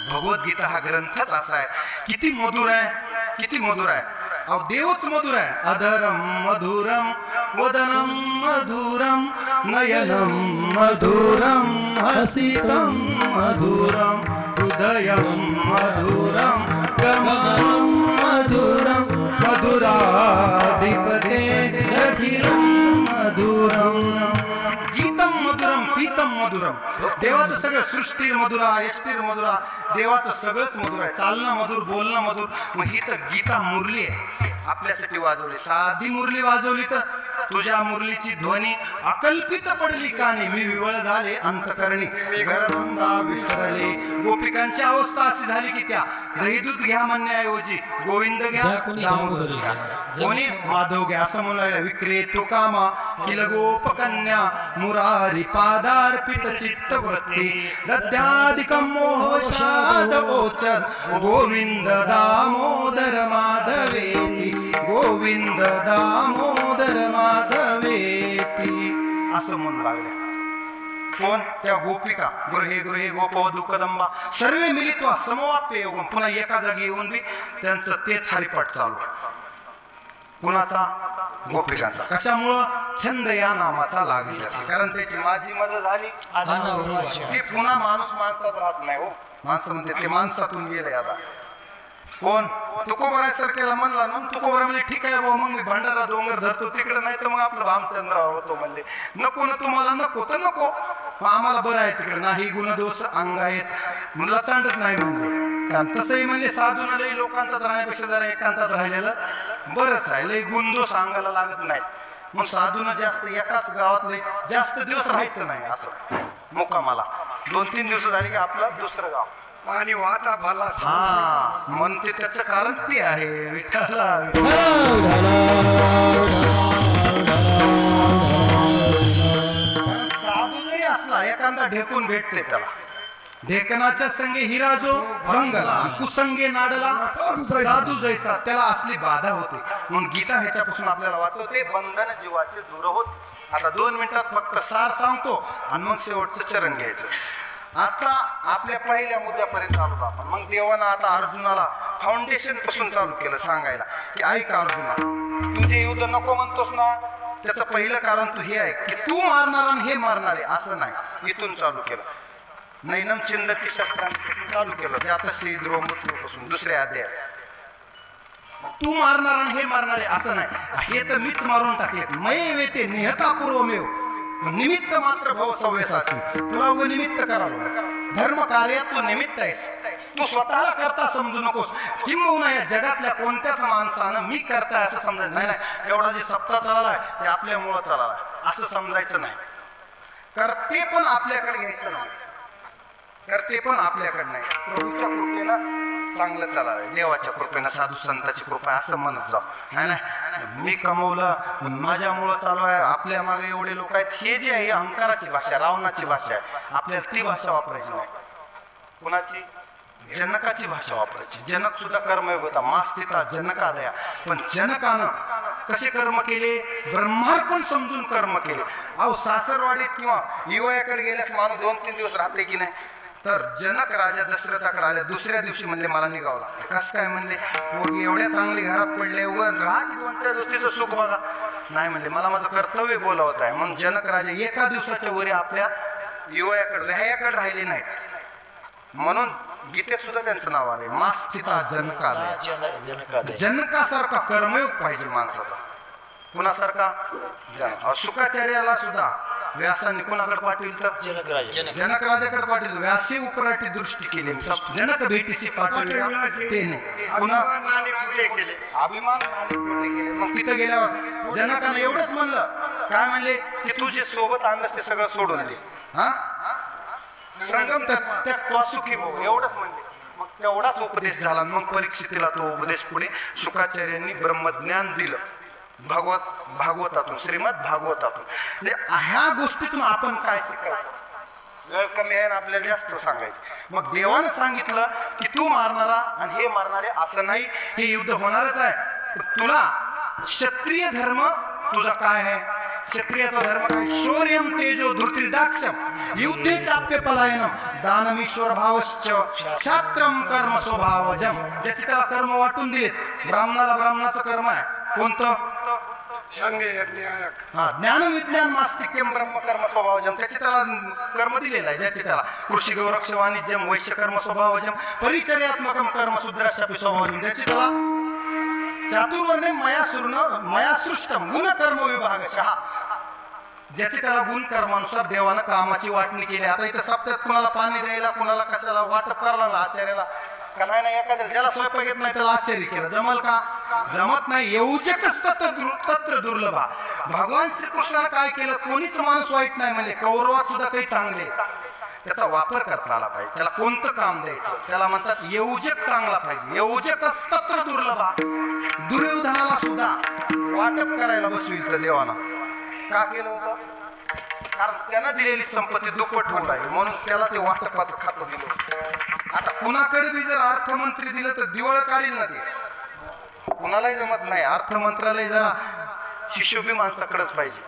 भगवद्गीता हा ग्रंथच असा आहे. किती मधुर आहे, किती मधुर आहे. अहो देवच मधुर आहे. अधरम मधुरम वदनम मधुरम नयनम मधुरम हसितम मधुरम हृदयम मधुरम गमनम मधुरम मधुराधिपते रथिरम मधुरम गीतम मधुरम पीतम मधुरम. देवाचं सगळं सृष्टी मधुरा, यष्टीर मधुरा, देवाचं सगळंच मधुर आहे. चालणं मधुर, बोलणं मधुर. मग ही तर गीता मुरली आहे, आपल्यासाठी वाजवली. साधी मुरली वाजवली तर तुझ्या मुरलीची ध्वनी अकल्पित पडली कानी. मी विवळ झाले अंतकरणी, मी घरधंदा विसरले. गोपिकांची अवस्था अशी झाली की त्या दही दूध घ्या म्हणण्याऐवजी गोविंद घ्या, दामोदर घ्या, कोणी माधव घ्या असं म्हणाले. विक्रेतो कामा किल गोपकन्या मुरारी पादार्पित चित्तवृत्ती दद्यादिकं मोहशाद ओचर गोविंद दामोदर माधवेती गोविंद दामोदर माधवेती.
असं म्हणू लागले. कोण? त्या गोपिका. गृहे गृहे गोपवधू कदंबा सर्वे मिलित्वा समवाप्य योगम. पुन्हा एका जागी येऊन बी त्यांचं तेच हरिपाठ चालू. कुणाचा? गोपिकांचा. कशामुळं? छंद या नामाचा लागेल. कारण त्याची माझी मदत झाली. ते पुन्हा माणूस माणसात राहत नाही हो. माणसं म्हणते ते माणसातून गेले. आता कोण? तुकोबरासारख्याला म्हणला मग तुकोबरा म्हणले ठीक आहे बाबा, मग मी भंडारा डोंगर धरतो तिकडे, नाही तर मग आपलं रामचंद्रावर होतो. म्हणले नको ना तुम्हाला, नको तर नको, आम्हाला बरं आहे तिकडे, नाही गुणदोष अंग आहेत, मुला चांडत नाही म्हणले. कारण तसंही म्हणजे साधून लई लोकांतात राहण्यापेक्षा जरा एकांतात राहिलेलं बरंच आहे. लई गुणदोष अंगाला लागत नाही. मग साधून जास्त एकाच गावात जास्त दिवस राहायचं नाही. असं मुक्कामाला 2-3 दिवस झाले की आपलं दुसरं गाव
आणि वाता भला.
हा म्हणते त्याचं कारण ते आहे. विठ्ठला साधू जरी असला एखादा ढेकून भेटते त्याला. ढेकणाच्या संगे हिरा जो भंगला, कुसंगे नाडला साधू जैसा, त्याला असली बाधा होते. म्हणून गीता ह्याच्यापासून आपल्याला वाचवते, बंधन जीवाचे दूर होत. आता 2 मिनिटात फक्त सार सांगतो आणि मग शेवटचं चरण घ्यायचं. आता आपल्या पहिल्या मुद्द्यापर्यंत आलो आपण. मग देवानं आता अर्जुनाला फाउंडेशन पासून चालू केलं सांगायला की ऐक अर्जुना, तू जे युद्ध नको म्हणतोस ना, त्याचं पहिलं कारण तू हे आहे की तू मारणार आणि हे मारणारे असं नाही. इथून चालू केलं. नैनम चिंदती शस्त्रांपासून चालू केलं. ते आता श्री द्रोमपासून 2ऱ्या अध्यायात तू मारणार आणि हे मारणारे असं नाही. हे तर मीच मारून टाकलेत. मये वेते निहता पूर्वमेव निमित्त मात्र भाव सव्यसाची. तुला उगं निमित्त करावं. धर्म कार्यात तू निमित्त आहेस. तू स्वतःला करता समजू नकोस. किंबहुना या जगातल्या कोणत्याच माणसानं मी करताय असं समजायचं नाही. नाही एवढा जे सप्ताह चाललाय ते आपल्यामुळं चाललाय असं समजायचं नाही. करते पण आपल्याकडे घ्यायचं नाही. करते पण आपल्याकडे नाही. प्रभूच्या कृपेनं चांगलं चालावं. देवाच्या कृपेनं, साधू संताची कृपा असं म्हणत जाऊ. नाही नाही मी कमवलं माझ्यामुळं चालू आहे, आपल्या मागे एवढे लोक आहेत, हे जे आहे अहंकाराची भाषा, रावणाची भाषा आहे. आपल्याला ती भाषा वापरायची नाही. कुणाची? जनकाची भाषा वापरायची. जनक सुद्धा कर्मयोग होता. मास्तिता जनकादया. पण जनकानं कसे कर्म केले? ब्रह्मार्पण समजून कर्म केले. अहो सासरवाडीत किंवा युवयाकडे गेल्यास माणूस 2-3 दिवस राहते की नाही. तर जनक राजा दशरथाकडे आले. 2ऱ्या दिवशी म्हणले मला निघावं लागतं. कसं काय? म्हणले पोरगी एवढ्या चांगली घरात पडले, उगं राहा की 2-4 दिवशीचं सुख बघा. नाही म्हणले मला माझं कर्तव्य बोलावत आहे. म्हणून जनक राजा एका दिवसाच्या वरी आपल्या युवयाकडे लह्याकडे राहिले नाहीत. म्हणून गीतेत सुद्धा त्यांचं नाव आले, मास्तिता जनकादया. जनकासारखा कर्मयोग पाहिजे माणसाचा. कुणासारखा? शुकाचार्याला सुद्धा व्यासांनी कोणाकडे पाठविलं? तर जनक राजाकडे पाठविलं. व्यासी उपराटी दृष्टी केली, जनक भेटीसी पाठवली तेने. पुन्हा अभिमान केले. मग तिथं गेल्यावर जनकानं एवढंच म्हणलं, काय म्हणले की तू जे सोबत आणलंस ते सगळं सोडून दे. हा संगम त्या सुखी भाऊ एवढंच म्हणले. मग तेवढाच उपदेश झाला. मग परीक्षितीला तो उपदेश पुढे शुकाचार्यांनी ब्रह्मज्ञान दिलं. भागवतातून, श्रीमद भागवतातून. म्हणजे ह्या गोष्टीतून आपण काय शिकायचं? वेळ कमी आहे ना, आपल्याला जास्त सांगायचं. मग देवानं सांगितलं की तू मारणारा आणि हे मारणारे असं नाही, हे युद्ध होणारच आहे. तुला क्षत्रिय धर्म तुझा काय आहे? क्षत्रियाचा धर्म काय? शौर्यम तेजो धृतिर्दाक्षम युद्धे चाप्य पलायनम दानमीश्वर भावश्च क्षात्रम कर्म स्वभावजम. ज्याचे त्याला कर्म वाटून दिलेत. ब्राह्मणाला ब्राह्मणाचं कर्म आहे कोणतं? ज्ञान विज्ञान मास्तिक्यम ब्रह्मकर्म स्वभावजम. त्याचे त्याला कर्म दिलेलं आहे. ज्याचे त्याला कृषी गौरक्ष वाणिज्यम वैश्य कर्म स्वभावजम परिचर्यात्मकम कर्म शूद्राशापी स्वभावजम. ज्याचे त्याला चातुर्वर्णे मया सृष्टम गुण कर्म विभागशः. ज्याचे त्याला गुण कर्मानुसार देवानं कामाची वाटणी केली. आता इथं सप्त्यात कुणाला पाणी द्यायला, कुणाला कशाला वाटप करायला आचार्याला का नाही एखाद्या ज्याला स्वयंपाक येत नाही त्याला आश्चर्य केलं. जमल का? जमत नाही. येऊजकच तत्र दुर्लभा. भगवान श्रीकृष्णाला काय केलं? कोणीच माणूस वाईट नाही म्हणले. कौरवात सुद्धा काही चांगले. त्याचा वापर करता आला पाहिजे. त्याला कोणतं काम द्यायचं त्याला म्हणतात येऊजक चांगला पाहिजे. येऊजकच तत्र दुर्लभा. दुर्योधनाला सुद्धा वाटप करायला बसविल तर देवानं का केलं होतं? कारण त्यानं दिलेली संपत्ती दुप्पट होऊन राहिली म्हणून त्याला ते वाटपाचं खातं दिलं. आता कुणाकडे बी जर अर्थमंत्री दिलं तर दिवाळ काढील ना ते. कुणालाही जमत नाही. अर्थमंत्रालय जरा हिशोबी माणसाकडेच पाहिजे.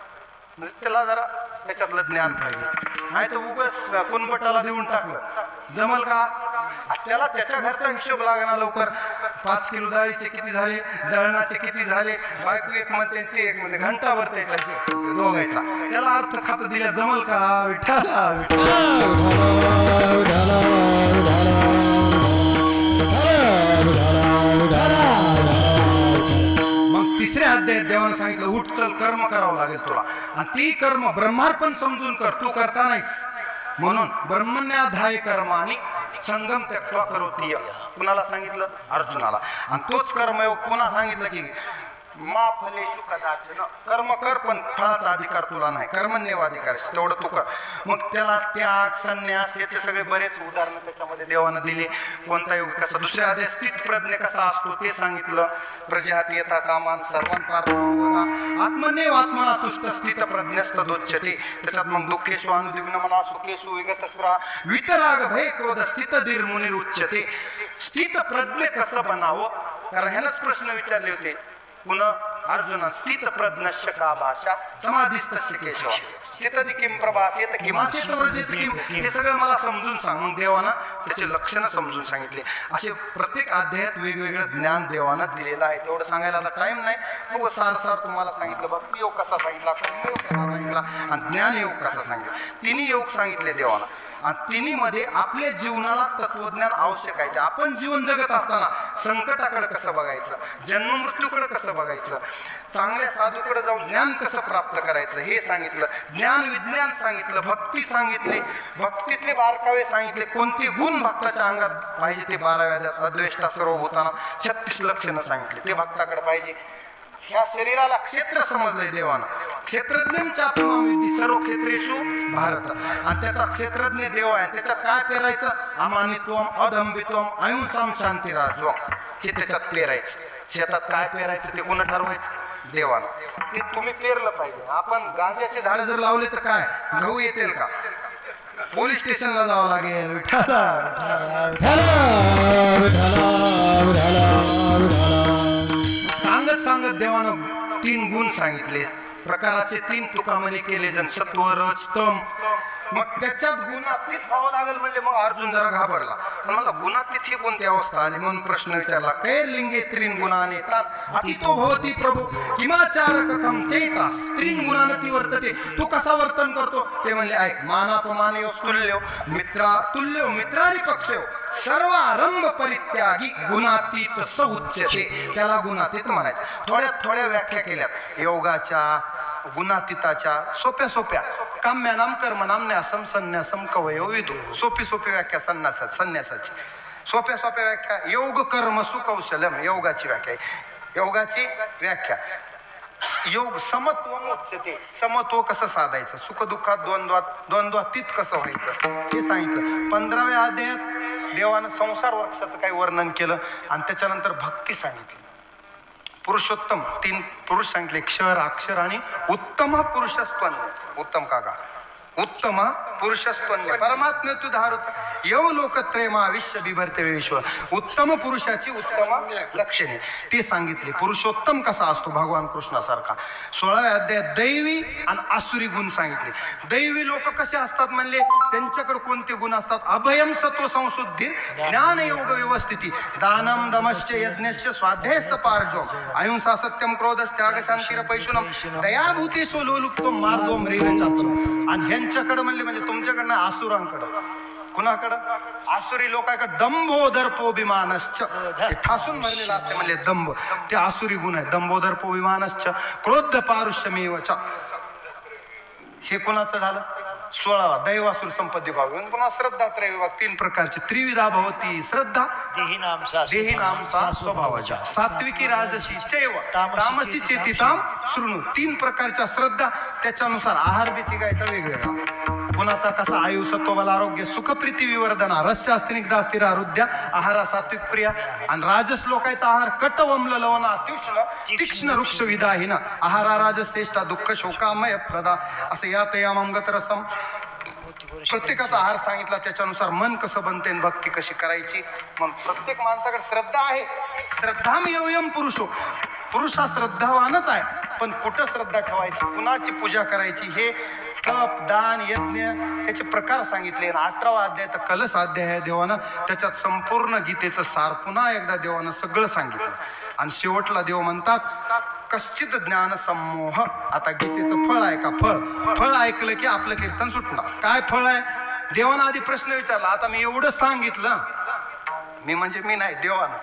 म्हणजे त्याला जरा त्याच्यातलं ज्ञान पाहिजे. नाही तर उगाच कुणबटाला देऊन टाकलं जमल का? त्याला त्याच्या घरचा हिशोब लागणार लवकर. 5 किलो डाळीचे किती झाले, दळणाचे किती झाले, बायको एक म्हणते ते एक म्हणते, घंटाभर त्याचा दोघायचा. त्याला अर्थ खात दिल्या जमल का? विठ्ठला मग तिसऱ्या अध्यायात देवानं सांगितलं उठ चल कर्म करावं लागेल तुला, आणि ती कर्म ब्रह्मार्पण समजून कर, तू करता नाहीस. म्हणून ब्रह्मण्याधाय कर्म आणि संगम त्यक्त्वा करोति. कुणाला सांगितलं? अर्जुनाला. आणि तोच कर्मयोग पुन्हा सांगितलं की मा फलेषु कदाचन, कर्म कर पण फळाचा अधिकार तुला नाही, कर्मण्येव अधिकार तेवढं तू कर. मग त्याला त्याग संन्यास याचे सगळे बरेच उदाहरणं त्याच्यामध्ये देवानं दिले. कोणता योग कसा, दुसऱ्या आधी स्थित प्रज्ञ कसा असतो ते सांगितलं. प्रजाती यथा कामान सर्वान पार्थ आत्मन्येव आत्मना तुष्ट स्थित प्रज्ञस्तदोच्यते. त्याच्यात मग दुःखेषु अनुद्विग्न मना सुखेषु विगतस्पृहा वितराग भय क्रोध स्थित धीर मुनिरुच्यते. स्थित प्रज्ञ कसं बनावं, कारण ह्यालाच प्रश्न विचारले होते पुन्हा अर्जुना. स्थित प्रज्ञस्य का भाषा समाधिस्तस्य केशव स्थितधि किम प्रभासेत किमासेत व्रजेत किम. हे सगळं मला समजून सांग. मग देवानं त्याचे लक्षणं समजून सांगितले. असे प्रत्येक अध्यायात वेगवेगळं ज्ञान देवानं दिलेलं आहे. तेवढं सांगायला आता टाइम नाही. मग सार तुम्हाला सांगितलं भक्ती योग कसा सांगितला, कर्मयोग कसा सांगितला आणि ज्ञान योग कसा सांगितला. तिन्ही योग सांगितले देवानं. आणि तिन्हीमध्ये आपल्या जीवनाला तत्वज्ञान आवश्यक आहे. आपण जीवन जगत असताना संकटाकडे कसं बघायचं, जन्म मृत्यूकडे कसं बघायचं, चांगल्या साधूकडे जाऊन ज्ञान कसं प्राप्त करायचं हे सांगितलं. ज्ञान विज्ञान सांगितलं, भक्ती सांगितली, भक्तीतले बारकावे सांगितले, कोणते गुण भक्ताच्या अंगात पाहिजे ते 12व्या अध्यायात अद्वेष्टा सर्वभूताना 36 लक्षणं सांगितले ते भक्ताकडे पाहिजे. ह्या शरीराला क्षेत्र समजलंय देवानं. क्षेत्रज्ञांच्या सर्व क्षेत्रेषु भारत, आणि त्याचा क्षेत्रज्ञ देव आहे. त्याच्यात काय पेरायचं? अमानित्वम अदंबित्वम अहिंसाम शांतिराजवम, हे त्याच्यात पेरायचं. शेतात काय पेरायचं ते कोण ठरवायचं? देवानं. ते तुम्ही पेरलं पाहिजे. आपण गांजाचे झाड जर लावले तर काय गहू येतील का? पोलीस स्टेशनला जावं लागेल. सांगत सांगत देवानं 3 गुण सांगितले. प्रकाराचे 3 तुकामणी केले जण सत्व रज तम. मग त्याच्यात गुणातीत व्हावं लागेल म्हणजे मग अर्जुन जरा घाबरला. मला गुणातीत ही कोणती अवस्था आली म्हणून प्रश्न विचारला. कैर्लिंगे 3 गुणाने अतितो भवती प्रभू किमाचार कथम चैतास 3 गुणाने ती वर्तते, तू कसा वर्तन करतो ते म्हणले ऐक. मानापमानयो तुल्यो मित्रा तुल्यो मित्रारी पक्षयो सर्व आरंभ परित्यागी गुणातीत स उच्यते. त्याला गुणातीत म्हणायचं. थोड्या व्याख्या केल्यात योगाच्या गुणातीताच्या, सोप्या काम्यानाम कर्मनाम न्यासम संन्यासम कवयो विदु. सोपी व्याख्या संन्यासाची सोप्या व्याख्या. योग कर्म सुकौशल्यम योगाची व्याख्या. योगाची व्याख्या योग समत्व उच्यते. समत्व कसं साधायचं, सुख दुःखात द्वंद्वातीत कसं व्हायचं हे सांगितलं. 15व्या अध्यायात देवानं संसार वृक्षाचं काही वर्णन केलं आणि त्याच्यानंतर भक्ती सांगितली. पुरुषोत्तम 3 पुरुष सांगितले, क्षर अक्षर आणि उत्तम पुरुषस्त्वन्य. उत्तम काका उत्तम पुरुषस्त्वन्य परमात्मे तू धारत यव लोकत्रेमा विश्व बिभरते विश्व. उत्तम पुरुषाची उत्तम लक्षणे ती सांगितली. पुरुषोत्तम कसा असतो भगवान कृष्णासारखा. 16व्या अध्यायात दैवी आणि आसुरी गुण सांगितले. दैवी लोक कसे असतात म्हणले, त्यांच्याकडे कोणते गुण असतात? अभयम सत्व संशुद्धी ज्ञान योग व्यवस्थिती दानम दमश्च यज्ञश्च स्वाध्यायस्त पारजो अहिंसा सत्यम क्रोधस त्याग शांतीर पैशुनम दयाभूती सोलोलुप्तो मार्गो म्रीरचातुर. आणि ह्यांच्याकडे म्हणले म्हणजे तुमच्याकडनं आसुरांकडं. कुणाकडं? आसुरी लोकांकडे दंभो दर्पो विमानश्च, ते ठासून भरलेला असते म्हणजे दंभ, ते आसुरी गुण आहे. दंभो दर्पो विमानश्च क्रोध पारुष्यमेवच. हे कोणाचं झालं? 16वा दैवासुर संपत्ती भाव. पुन्हा श्रद्धा त्रयविभाग 3 प्रकारची. त्रिविधा भवती श्रद्धा देही नामसा स्वभावाच्या. सात्विकी राजसी चैव तामसी चेतिताम शृणु. 3 प्रकारच्या श्रद्धा. त्याच्यानुसार आहार बी तिघायचा वेगवेगळा. कुणाचा कसा आयु सत्वबल आरोग्य सुखप्रीती विवर्धना रस्य अस्तिनिग्धा स्थिरा हृदया आहारा सात्विक प्रिया. आणि राजस लोकांचा आहार कटवम्ल लवना त्युष्ण तीक्ष्ण वृक्ष विदाहीन आहारा राजश्रेष्ठा दुःख शोकामय प्रदा. असं यात यामगत रसम. प्रत्येकाचा आहार सांगितला. त्याच्यानुसार मन कसं बनते, भक्ती कशी करायची. मग प्रत्येक माणसाकडे श्रद्धा आहे. श्रद्धामयोयम पुरुषो. पुरुष हा श्रद्धावानच आहे, पण कुठं श्रद्धा ठेवायची, कुणाची पूजा करायची हे तप दान यज्ञ याचे प्रकार सांगितले. 18वा अध्याय तर कलश अध्याय आहे देवानं, त्याच्यात संपूर्ण गीतेचं सार पुन्हा एकदा देवानं सगळं सांगितलं. आणि शेवटला देव म्हणतात कश्चित ज्ञान सम्मोह. आता गीतेचं फळ आहे का? फळ ऐकलं की आपलं कीर्तन सुटणार. काय फळ आहे? देवानं आधी प्रश्न विचारला. आता मी एवढं सांगितलं, मी म्हणजे मी नाही, देवानं,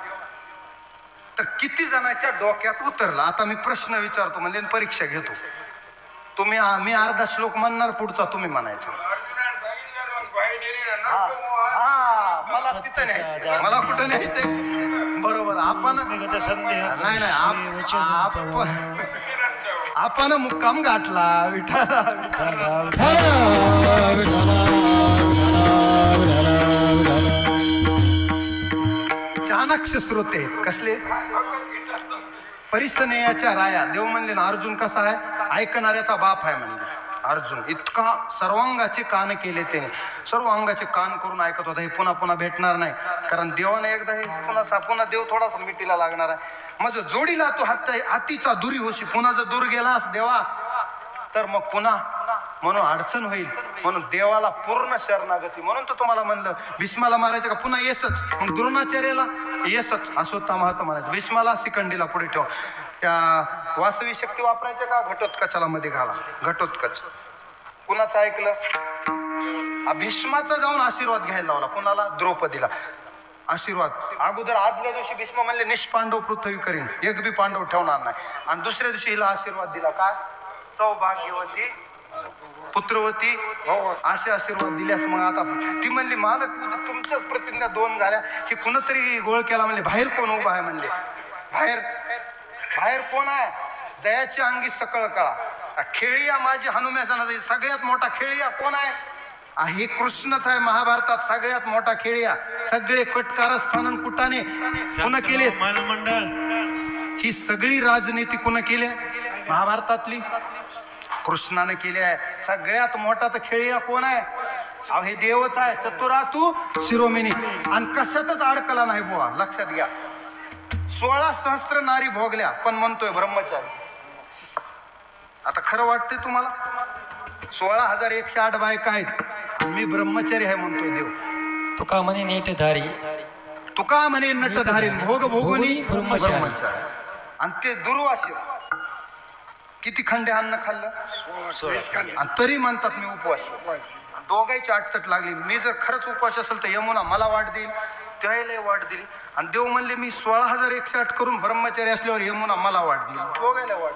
तर किती जणांच्या डोक्यात उतरलं? आता मी प्रश्न विचारतो म्हणजे परीक्षा घेतो. तुम्ही मी अर्धा श्लोक म्हणणार, पुढचा तुम्ही म्हणायचा. मला तिथं न्यायचंय. मला कुठं न्यायचंय? बरोबर. आपण नाही आपण मुक्काम गाठला. विठाला चाणक्य श्रोते कसले? परिसनेयाच्या राया. देव म्हणले ना अर्जुन कसा आहे? ऐकणाऱ्याचा बाप आहे म्हणले. अर्जुन इतका सर्वांगाचे कान केले त्याने, सर्व अंगाचे कान करून ऐकत होता. हे पुन्हा पुन्हा भेटणार नाही, कारण देवाने एकदा हे पुन्हा देव थोडासा मिठीला लागणार आहे. मग जोडीला तू हातीचा दुरी होशी, पुन्हा जर दूर गेलास देवा तर मग पुन्हा म्हणून अडचण होईल. म्हणून देवाला पूर्ण शरणागती. म्हणून तर तुम्हाला म्हणलं भीष्माला मारायचं का? पुन्हा येसच. मग द्रोणाचार्याला येसच. अश्वत्थामा म्हणायचं. भीष्माला शिखंडीला पुढे ठेव. त्या वासवी शक्ती वापरायच्या का? घटोत्कचाला मध्ये घाला. घटोत्कच कुणाचं ऐकलं? भीष्माचा जाऊन आशीर्वाद घ्यायला लावला. कुणाला? द्रौपदीला आशीर्वाद. अगोदर आदल्या दिवशी भीष्म म्हणले निष्पांडव पृथ्वी करीन, एक बी पांडव ठेवणार नाही. आणि दुसऱ्या दिवशी हिला आशीर्वाद दिला. काय? सौभाग्यवती पुत्रवती असे आशीर्वाद दिल्यास. मग आता ती म्हणली मालक तुमच्याच प्रतिज्ञा 2 झाल्या, की कुणतरी गोळ केला. म्हणले बाहेर कोण उभा आहे? म्हणले बाहेर कोण आहे? जयाची अंगी सकळ कळा. खेळिया माझी हनुम्याचा सगळ्यात मोठा खेळिया कोण आहे? हे कृष्णच आहे. महाभारतात सगळ्यात मोठा खेळिया. सगळे कटकारस्थान कुटाने कुणा केले? ही सगळी राजनीती कुणा केली? महाभारतातली कृष्णाने केली आहे. सगळ्यात मोठा तर खेळिया कोण आहे? हे देवच आहे. चतुरातू शिरोमिनी. आणि कशातच अडकला नाही बुवा. लक्षात घ्या. 16 सहस्त्र नारी भोगल्या, पण म्हणतोय ब्रह्मचारी. आता खरं वाटतंय तुम्हाला? 16,108 बायका आहेत, मी ब्रह्मचारी आहे म्हणतोय देव.
तुका म्हणे नेटधारी,
तुका म्हणे नटधारी, भोग भोगुनी ब्रह्मचारी. आणि ते दुर्वाशी किती खंडे अन्न खाल्लं? आणि तरी म्हणतात मी उपवास. दोघांची आटतट लागली. मी जर खरंच उपवास असेल तर यमुना मला वाट देईल, त्याला वाट दिली. आणि देव म्हणले मी 16,108 करून ब्रह्मचारी असल्यावर यमुना मला वाट देईल. दोघायला वाट,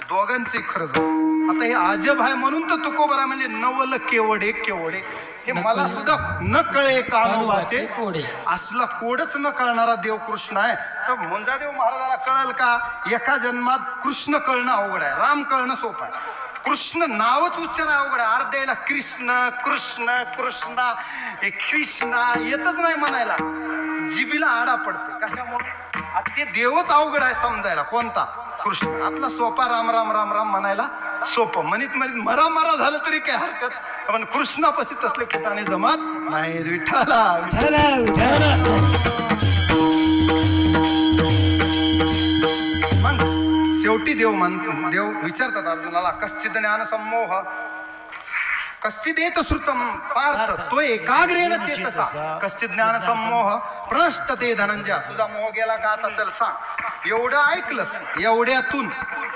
दोघांचे खरं झालं. आता हे अजब आहे म्हणून तर तुकोबरा म्हणजे नवल केवडे केवडे. हे मला सुद्धा न कळे काळोबाचे कोडे. असला कोडच न कळणारा देव कृष्ण आहे. तर मुंजादेव महाराजाला कळल का? एका जन्मात कृष्ण कळणं अवघड आहे, राम कळणं सोपं आहे. कृष्ण नावच उच्चार अवघड आहे. अर्ध्याला कृष्ण कृष्ण कृष्णा हे कृष्णा येतच नाही म्हणायला, जिबीला आडा पडते. कशामुळे? ते देवच अवघड आहे समजायला. कोणता? कृष्ण. आपला सोपा राम राम राम राम म्हणायला सोपं. म्हणित मरा मरा झालं तरी काय हरकत, पण कृष्णापाशी तसले कुठाने जमात नाही. विठाला शेवटी देव विचारतात अर्जुनाला कश्चित ज्ञान सम्मोह कश्चित येत श्रुतम पार्थ तो एकाग्रेण चेतसा कश्चित ज्ञान सम्मोह प्रनष्ट ते धनंजय. तुझा मोह गेला का? आता चल सांग. एवढं ऐकलंस, एवढ्यातून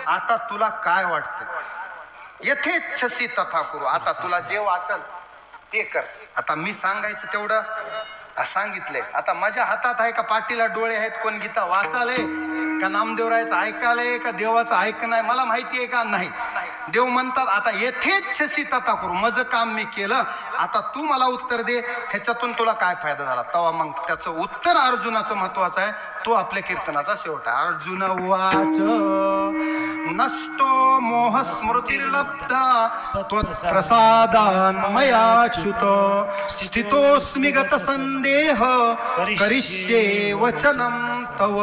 आता तुला काय वाटतं? यथेच्छसी तथा करू. आता तुला जे वाटल ते कर. आता मी सांगायचं तेवढं सांगितलंय. आता माझ्या हातात आहे का? पाठीला डोळे आहेत? कोण गीता वाचालय का? नामदेवरायचं ऐकालय का? देवाचं ऐकणं आहे? मला माहिती आहे का? नाही. देव म्हणतात आता यथेच्छसी तथा करू. माझं काम मी केलं, आता तू मला उत्तर दे, ह्याच्यातून तुला काय फायदा झाला? तवा मग त्याचं उत्तर अर्जुनाचं महत्वाचं आहे. तो आपल्या कीर्तनाचा शेवट आहे. अर्जुन उवाच नष्टो मोह स्मृतिर्लब्धा त्वत्प्रसादान् मयाच्युत स्थितोऽस्मि गत संदेह करिष्ये वचनं तव.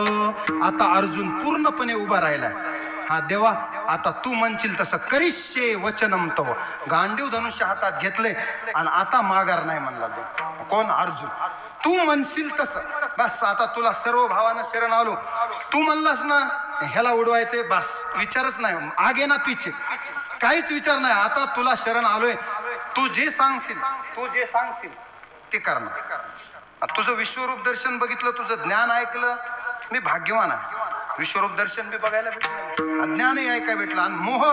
आता अर्जुन पूर्णपणे उभा राहिलाय. हा देवा, आता तू म्हणशील तसं करिष्ये वचनम तव. गांडीव धनुष्य हातात घेतले आणि आता माघार नाही म्हणला देव. कोण? अर्जुन. तू म्हणशील तसं बस. आता तुला सर्व भावानं शरण आलो. तू म्हणलास ना ह्याला उडवायचंय, बस विचारच नाही. आगे ना पिछे.
काहीच विचार नाही. आता तुला शरण आलोय, तू जे सांगशील ते करणार. तुझं विश्वरूप दर्शन बघितलं, तुझं ज्ञान ऐकलं, मी भाग्यवान आहे. विश्वरूप दर्शन बी बघायला भेटलं, ज्ञानही ऐकाय भेटलं, आणि मोह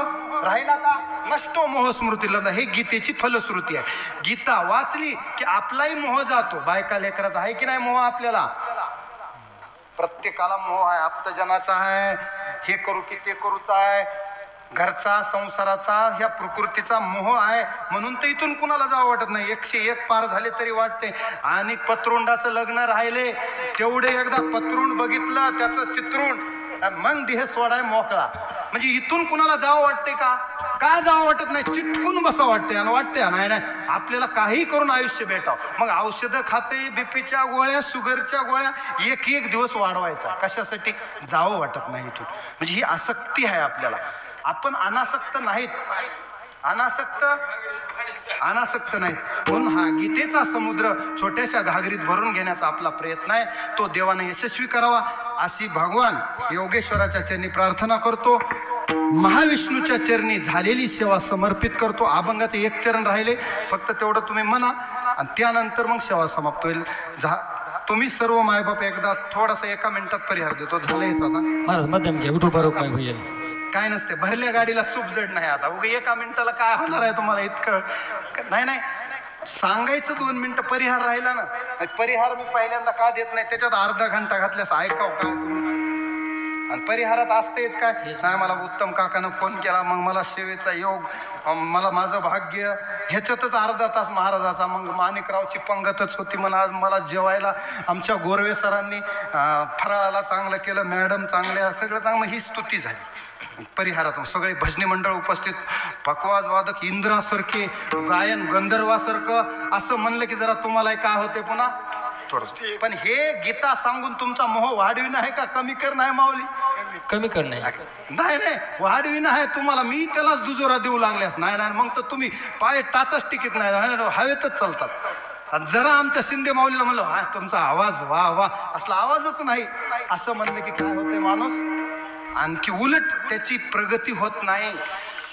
राहिला का नष्टो मोह स्मृती लब्ध. हे गीतेची फलश्रुती आहे. गीता वाचली की आपलाही मोह जातो. बायका लेकराचा आहे की नाही मोह आपल्याला? प्रत्येकाला मोह आहे. आप्तजनाचा आहे, हे करू की ते करूचा आहे, घरचा संसाराचा ह्या प्रकृतीचा मोह आहे. म्हणून तर इथून कुणाला जावं वाटत नाही. 101 पार झाले तरी वाटते. आणि पत्रुंडाचं लग्न राहिले, तेवढे एकदा पत्रुंड बघितलं, त्याचं चित्रुंड, मग देह सोडाय मोकळा. म्हणजे इथून कुणाला जावं वाटते का जावं वाटत नाही? चिटकून बसा वाटते. आणि वाटते नाही आपल्याला काही करून आयुष्य भेटावं. मग औषधं खाते, बीपीच्या गोळ्या, शुगरच्या गोळ्या, एक दिवस वाढवायचा. कशासाठी? जावं वाटत नाही इथून. म्हणजे ही आसक्ती आहे आपल्याला. आपण अनासक्त नाहीत, अनासक्त नाहीत. म्हणून हा गीतेचा समुद्र छोट्याशा घागरीत भरून घेण्याचा आपला प्रयत्न आहे. तो देवाने यशस्वी करावा अशी भगवान योगेश्वराच्या चरणी प्रार्थना करतो. महाविष्णूच्या चरणी झालेली सेवा समर्पित करतो. अभंगाचे 1 चरण राहिले, फक्त तेवढं तुम्ही म्हणा आणि त्यानंतर मग सेवा समाप्त होईल. तुम्ही सर्व मायबाप एकदा थोडासा 1 मिनिटात परिहार देतो. झालंयच आता
महाराज मध्यम घे, उठू बरोबर काय होईल.
काय नसते, भरल्या गाडीला सूप जड नाही. आता उगा 1 मिनिटाला काय होणार आहे तुम्हाला इतकं? नाही सांगायचं 2 मिनिटं परिहार राहिला ना. परिहार मी पहिल्यांदा का देत नाही, त्याच्यात अर्धा घंटा घातल्यास ऐकाव का तुम्ही? आणि परिहारात असतेच काय नाही. मला उत्तम काकानं फोन केला, मग मला सेवेचा योग, मला माझं भाग्य, ह्याच्यातच अर्धा तास महाराजाचा. मग माणिकरावची पंगतच होती. म्हणून आज मला जेवायला आमच्या गोरवे सरांनी फराळाला चांगलं केलं, मॅडम चांगल्या, सगळं चांगलं. ही स्तुती झाली. परिहारातून सगळे भजनी मंडळ उपस्थित, पकवाज वादक इंद्रासारखे, गायन गंधर्वासारखं. असं म्हणलं की जरा तुम्हाला काय होते पुन्हा थोडस. पण हे गीता सांगून तुमचा मोह वाढविणं आहे का कमी करणं आहे माऊली?
कमी करणं
नाही वाढविणं आहे तुम्हाला. मी त्यालाच दुजोरा देऊ लागल्यास नाही. मग तर तुम्ही पाय टाचच टिकीत नाही, हवेतच चालतात. आणि जरा आमच्या शिंदे माऊलीला म्हणलं हा तुमचा आवाज वा असला आवाजच नाही असं म्हणलं की काय होते माणूस, आणखी उलट त्याची प्रगती होत नाही.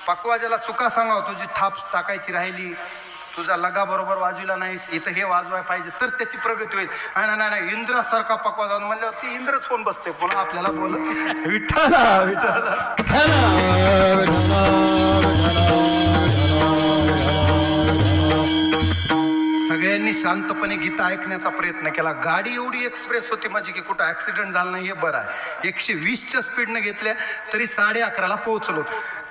पकवाजाला चुका सांगावं, तुझी थाप टाकायची राहिली, तुझा लगा बरोबर वाजविला नाहीस, इथं हे वाजवाय पाहिजे तर त्याची प्रगती होईल. नाही इंद्रासारखा पकवाज म्हणल्यावर ती इंद्रच होऊन बसते पुन्हा आपल्याला बोलत विठ्ठला विठ्ठला. सगळ्यांनी शांतपणे गीता ऐकण्याचा प्रयत्न केला. गाडी एवढी एक्सप्रेस होती माझी की कुठं ऍक्सिडेंट झाला नाही, हे बरं आहे. 120च्या स्पीडनं घेतल्या तरी 11:30ला पोहोचलो.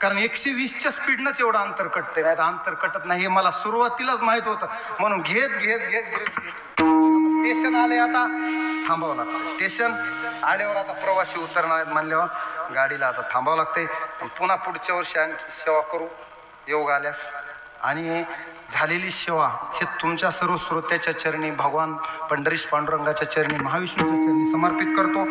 कारण 120च्या स्पीडनंच एवढं अंतर कटते, नाही तर अंतर कटत नाही हे मला सुरुवातीलाच माहित होतं. म्हणून घेत स्टेशन आले, आता थांबावं लागतं. स्टेशन आल्यावर आता प्रवासी उतरणार आहेत म्हणल्यावर गाडीला आता थांबावं लागतंय. पुन्हा पुढच्या वर्षी आणखी सेवा करू योग आल्यास. आणि झालेली सेवा हे तुमच्या सर्व श्रोत्याच्या चरणी, भगवान पंढरीश पांडुरंगाच्या चरणी, महाविष्णूच्या चरणी समर्पित करतो.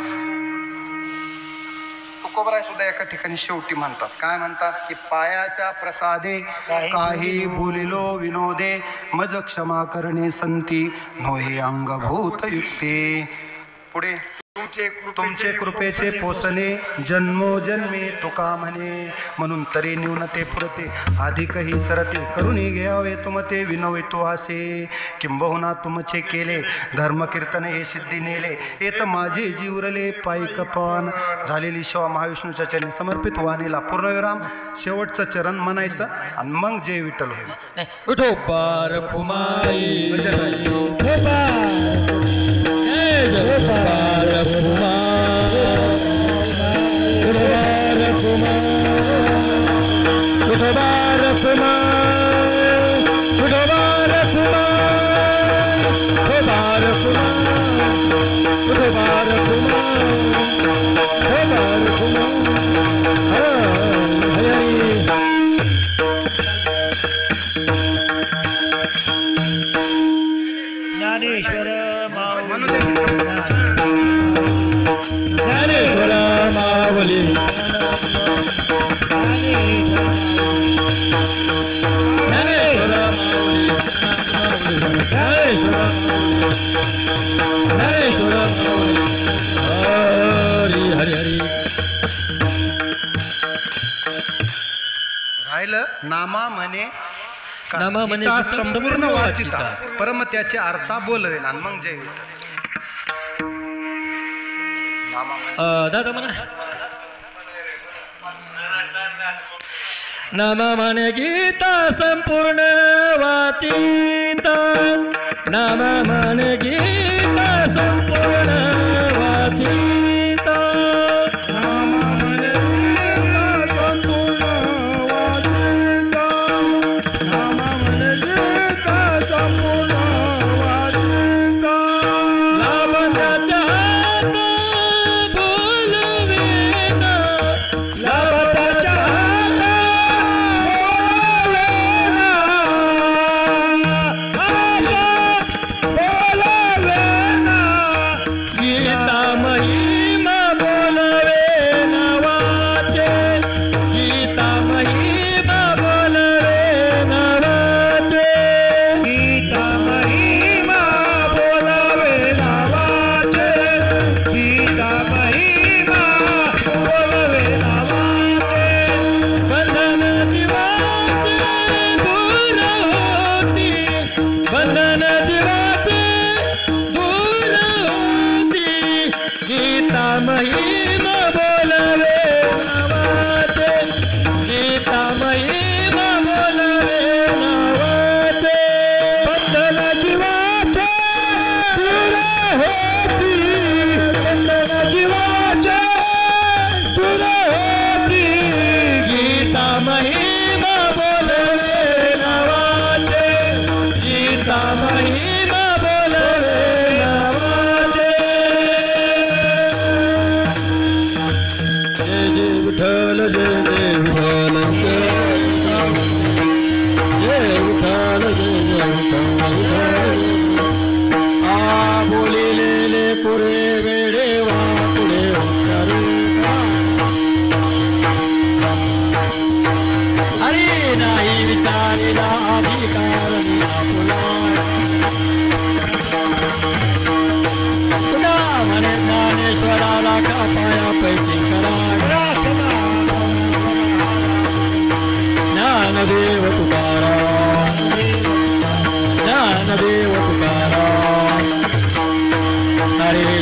तुकोबराय सुद्धा एका ठिकाणी शेवटी म्हणतात, काय म्हणतात की पायाच्या प्रसादे काही बोलिलो विनोदे, मज क्षमा करणे संती नोहे अंगभूत युक्ते. पुढे तुमचे कृपेचे पोसणे जन्मोजन्मी तुका म्हणे, म्हणून तरी न्यूनते पुरते अधिकही सरते, करुणी घ्यावे तुमते विनवितो असे. किंबहुना तुमचे केले धर्म कीर्तन हे सिद्धी नेले, येत माझे जीवरले पायकपान. झालेली सेवा महाविष्णूच्या चरणी समर्पित. वाणीला पूर्णविराम, शेवटचं चरण म्हणायचं आणि मग जय विठ्ठल होईल.
विठोबार कुमारी
ज्ञानेश्वर
मावली हरी हरी हरी.
राहिलं नामा म्हणे
नामा म्हणे
गीता
गीता
संपूर्ण
संपूर्ण
वाचिता
वाचिता.
परम त्याचे अर्था बोलवेन आणि मग जय विठ्ठल. नामा म्हणे
दादा म्हणा नामा म्हणे गीता संपूर्ण वाचिता नामा म्हणे गीता संपूर्ण वाचिता नामा म्हणे गीता संपूर्ण वाचिता नामा म्हणे गीता संपूर्ण वाचिता लाभण्याच्या हात बोलवेना लाभण्याच्या गीता महिमा बोलवे नवाचे गीता महिमा बोलवे नवाचे गीता महिमा बोलवे नवाचे गीता महिमा बोलवे नवाचे बंधन जीवाचे दूर होती बंधन जीवाचे दूर होती गीता महिमा बोलवे नवाचे गीता महिमा बोलवे नवाचे बंधन जीवाचे दूर होती बंधन जीवाचे दूर होती गीता महिमा बोलवे नवाचे गीता महिमा बोलवे नवाचे जय जय विठ्ठल जय जय विठ्ठल जय विठ्ठल जय विठ्ठल आ बोलिलेले पुरे वेडे वाकुडे करू हरी नाही विचारिला अधिकार तुला तुला म्हणे ज्ञानेश्वराला का पाया पैकी करा ज्ञानदेव